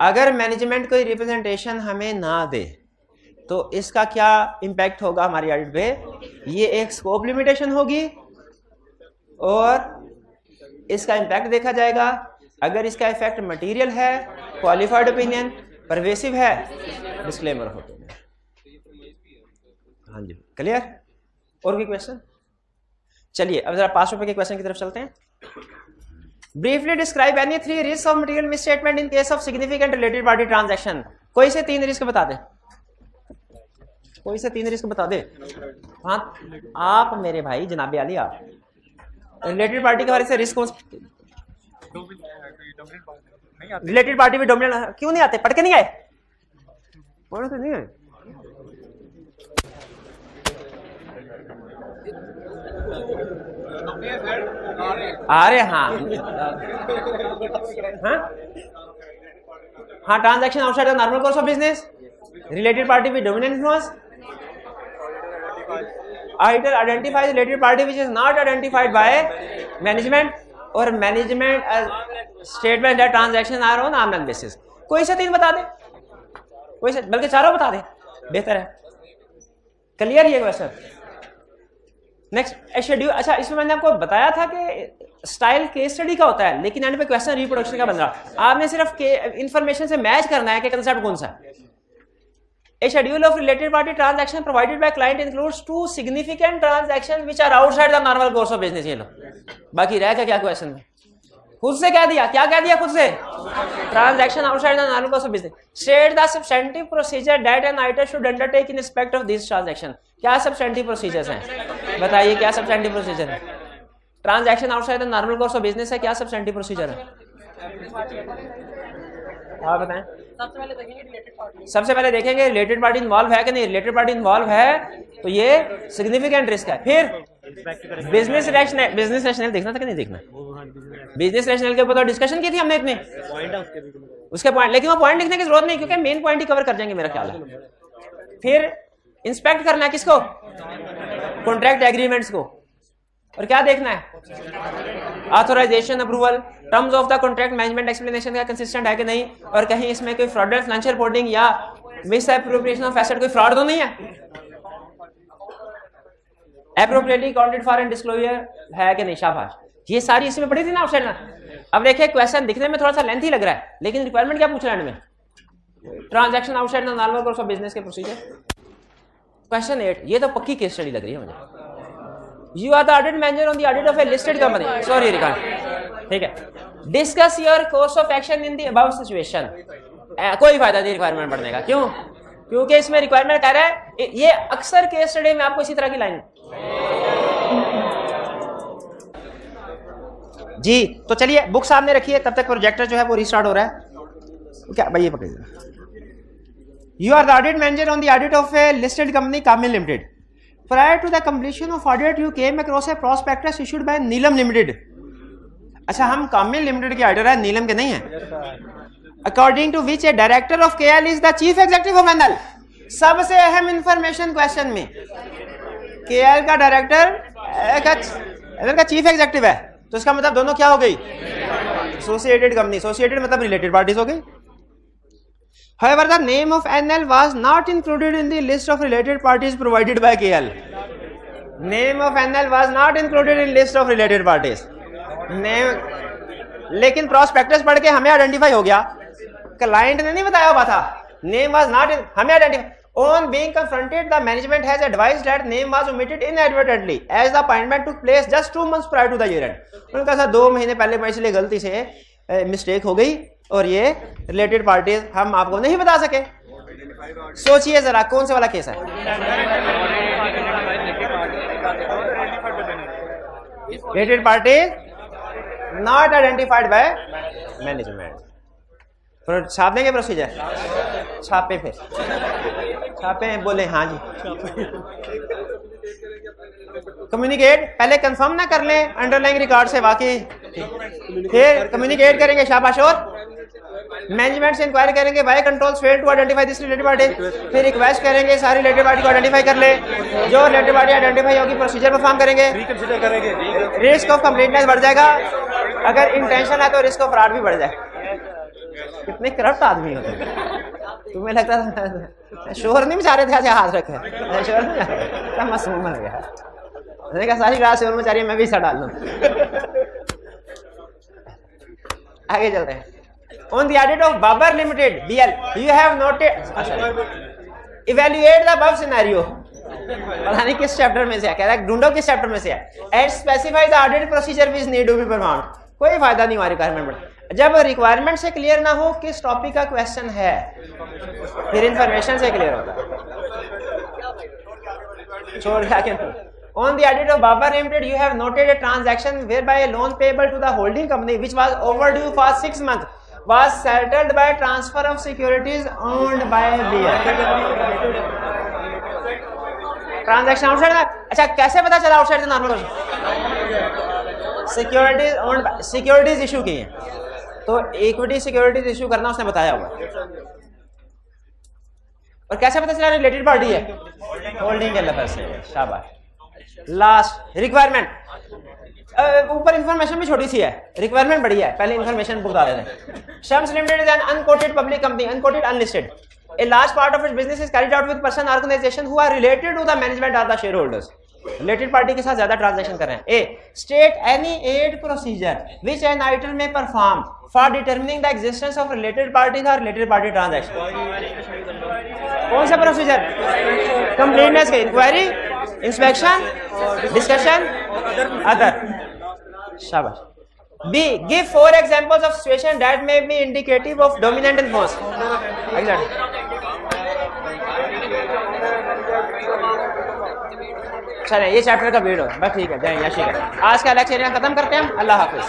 अगर मैनेजमेंट कोई रिप्रेजेंटेशन हमें ना दे तो इसका क्या इंपैक्ट होगा हमारी ऑडिट पे? ये एक स्कोप लिमिटेशन होगी और इसका इंपैक्ट देखा जाएगा। अगर इसका इफेक्ट मटेरियल है, क्वालिफाइड ओपिनियन, परवेसिव है, डिस्क्लेमर होता है। हाँ जी, क्लियर? और कोई क्वेश्चन? चलिए अब जरा 5 रुपए के क्वेश्चन की तरफ चलते हैं। Briefly describe any 3 risk of material misstatement in case of significant related party transaction. कोई से 3 रिस्क बता दे, कोई से 3 रिस्क बता दे। हाँ आप मेरे भाई जनाबे आली, आप रिलेटेड पार्टी के बारे से रिस्क कौन? रिलेटेड पार्टी भी डोमिनेंट क्यों नहीं आते? पढ़ के नहीं आए? पढ़ के नहीं आए? अरे हाँ हाँ, transaction outside the normal course of business, related party with dominant influence, auditor identifies related party which is not identified by management, और management statement that transaction are on arm's length basis। कोई से 3 बता दे, कोई से, बल्कि 4 बता दे, बेहतर है। क्लियर ये क्वेश्चन? Next schedule. अच्छा, इसमें मैंने आपको बताया था कि स्टाइल केस स्टडी का होता है, लेकिन एंड पे क्वेश्चन रिप्रोडक्शन का बन रहा। आपने सिर्फ इंफॉर्मेशन से मैच करना है कि कंसेप्ट कौन सा है। A schedule of related party transaction provided by client includes 2 significant transactions which are outside the normal course of business। ये लो, बाकी रह क्या क्वेश्चन में? खुद से कह दिया, क्या कह दिया खुद से? Transaction outside the normal course of business. State the substantive procedure that an auditor should undertake in respect of this transaction. क्या सब्सटेंटिव प्रोसीजर्स हैं? बताइए क्या सब्सटेंटिव प्रोसीजर है? Transaction outside the normal course of business है, क्या substantive procedure है? आप बताएं। सबसे पहले देखेंगे रिलेटेड पार्टी इन्वॉल्व है कि नहीं। रिलेटेड पार्टी इन्वॉल्व है तो ये सिग्निफिकेंट रिस्क है। फिर बिजनेस रैशनल देखना था कि नहीं देखना? बिजनेस रैशनल के ऊपर तो डिस्कशन की थी हमने इतनी, उसके पॉइंट, लेकिन वो पॉइंट लिखने की जरूरत नहीं क्योंकि मेन पॉइंट ही कवर कर जाएंगे मेरा ख्याल है। फिर इंस्पेक्ट करना है किसको? कॉन्ट्रैक्ट एग्रीमेंट्स को। और क्या देखना है? Authorisation, approval, terms of the contract, management explanation का कंसिस्टेंट है कि नहीं, और कहीं इसमें कोई फ्रॉडलेंट फाइनेंशियल रिपोर्टिंग या मिस एप्रोप्रिएशन ऑफ एसेट, कोई फ्रॉड तो नहीं है। Appropriately accounted for and disclosure है कि नहीं। शाबाश, ये सारी इसमें पढ़ी थी ना आउटसाइड में। अब देखिए क्वेश्चन दिखने में थोड़ा सा लेंथी लग रहा है, लेकिन रिक्वायरमेंट क्या पूछ रहा है में? Transaction outside the normal course of business के प्रोसीजर। क्वेश्चन 8, ये तो पक्की केस स्टडी लग रही है मुझे। You are the audit manager on the audit of a listed company. Sorry, record, ठीक है। Discuss your course of action in the above situation। कोई फायदा नहीं रिक्वायरमेंट पढ़ने का, क्यों? क्योंकि इसमें रिक्वायरमेंट कह रहा है, ये अक्सर केस स्टडी में आपको इसी तरह की लाइन जी। तो चलिए बुक सामने रखिए, तब तक प्रोजेक्टर जो है वो रिस्टार्ट हो रहा है। क्या भाई ये पकड़िए। You are the audit manager on the audit of a listed company, Camil Limited. Prior to the completion of audit, you came across a prospectus issued by Neelam Limited। अच्छा, हम कामिल लिमिटेड के ऑडिटर है, नीलम के नहीं है। According to which a director of KL is the chief executive of NL। सबसे अहम information question में, KL का डायरेक्टर NL का चीफ एग्जीक्यूटिव है, तो इसका मतलब दोनों क्या हो गई? Associated company. एसोसिएटेड मतलब रिलेटेड पार्टीज हो गई। However, the name of NL was not included in the list of related parties provided by KL. Name of NL was not included in list of related parties. Name, लेकिन prospectus पढ़ के हमें identify हो गया, client ने नहीं बताया हुआ था. Name was not in, हमें identify. On being confronted, the management has advised that name was omitted inadvertently as the appointment took place just 2 months prior to the year end. उनका sir 2 महीने पहले मैं इसलिए गलती से मिस्टेक हो गई और ये रिलेटेड पार्टीज हम आपको नहीं बता सके. सोचिए जरा कौन से वाला केस है. Related parties not identified by management. फिर छाप देंगे प्रोसीजर, छापे, फिर छापे, बोले हाँ जी. कम्युनिकेट पहले कंफर्म ना कर लें अंडरलाइंग रिकॉर्ड से वाकई, फिर कम्युनिकेट करेंगे शाबाश, और मैनेजमेंट से इंक्वायरी करेंगे by controls fail to identify this related party. फिर रिक्वेस्ट करेंगे सारी रिलेटेड पार्टी को आइडेंटिफाई कर ले. जो रिलेटेड पार्टी आइडेंटिफाई होगी प्रोसीजर परफॉर्म करेंगे. रिस्क ऑफ कंप्लीटनेस बढ़ जाएगा. अगर इंटेंशन है तो रिस्क ऑफ फ्रॉड भी बढ़ जाएगा. कितने करप्ट आदमी होते हैं. तुम्हें लगता था शोर नहीं बेचारे थे, ऐसे हाथ रखे शोर नहीं, मासूम बन गया. मैंने कहा सारी रात शोर मचा रही है, मैं भी हिस्सा डाल लूं. आगे चलते हैं. On the audit of Babar Limited (BL), you have noted. Evaluate the above scenario. पता नहीं किस चैप्टर में से है, कह रहा है ढूंढो किस चैप्टर में से है. And specify the audit procedure which need to be performed. कोई फायदा नहीं हमारी रिक्वायरमेंट में. जब रिक्वायरमेंट से क्लियर ना हो किस टॉपिक का क्वेश्चन है, फिर इंफॉर्मेशन से क्लियर होता है. छोड़ क्या क्यों. On the audit of Babar Limited, you have noted a transaction whereby a loan payable to the holding company which was overdue for 6 months was settled by transfer of securities owned by BL. Transaction outside था. अच्छा कैसे पता चला outside से normal securities owned, securities issue की है तो equity securities issue करना उसने बताया हुआ. और कैसे पता चला रिलेटेड पार्टी है, होल्डिंग के लेवल से. शाबाश. लास्ट रिक्वायरमेंट, ऊपर इंफॉर्मेशन भी छोटी सी है, रिक्वायरमेंट बड़ी है. पहले इंफॉर्मेशन बता देते हैं. Shams limited is an unquoted public company, unquoted unlisted. A large part of its business is carried out with person organization who are related to the management or the shareholders. Related party के साथ ज्यादा transaction कर रहे हैं. A. State any aid procedure which an auditor may perform for determining the existence of related parties or related party transaction. कौन सा procedure? Completeness के, inquiry, inspection, discussion, other. शाबाश. B. Give 4 examples of situation that may be indicative of dominant influence. Exactly. चलें ये chapter का video बस ठीक है. जय श्री कृष्ण. आज का लेक्चर यहाँ खत्म करते हैं हम. अल्लाह हाफिज.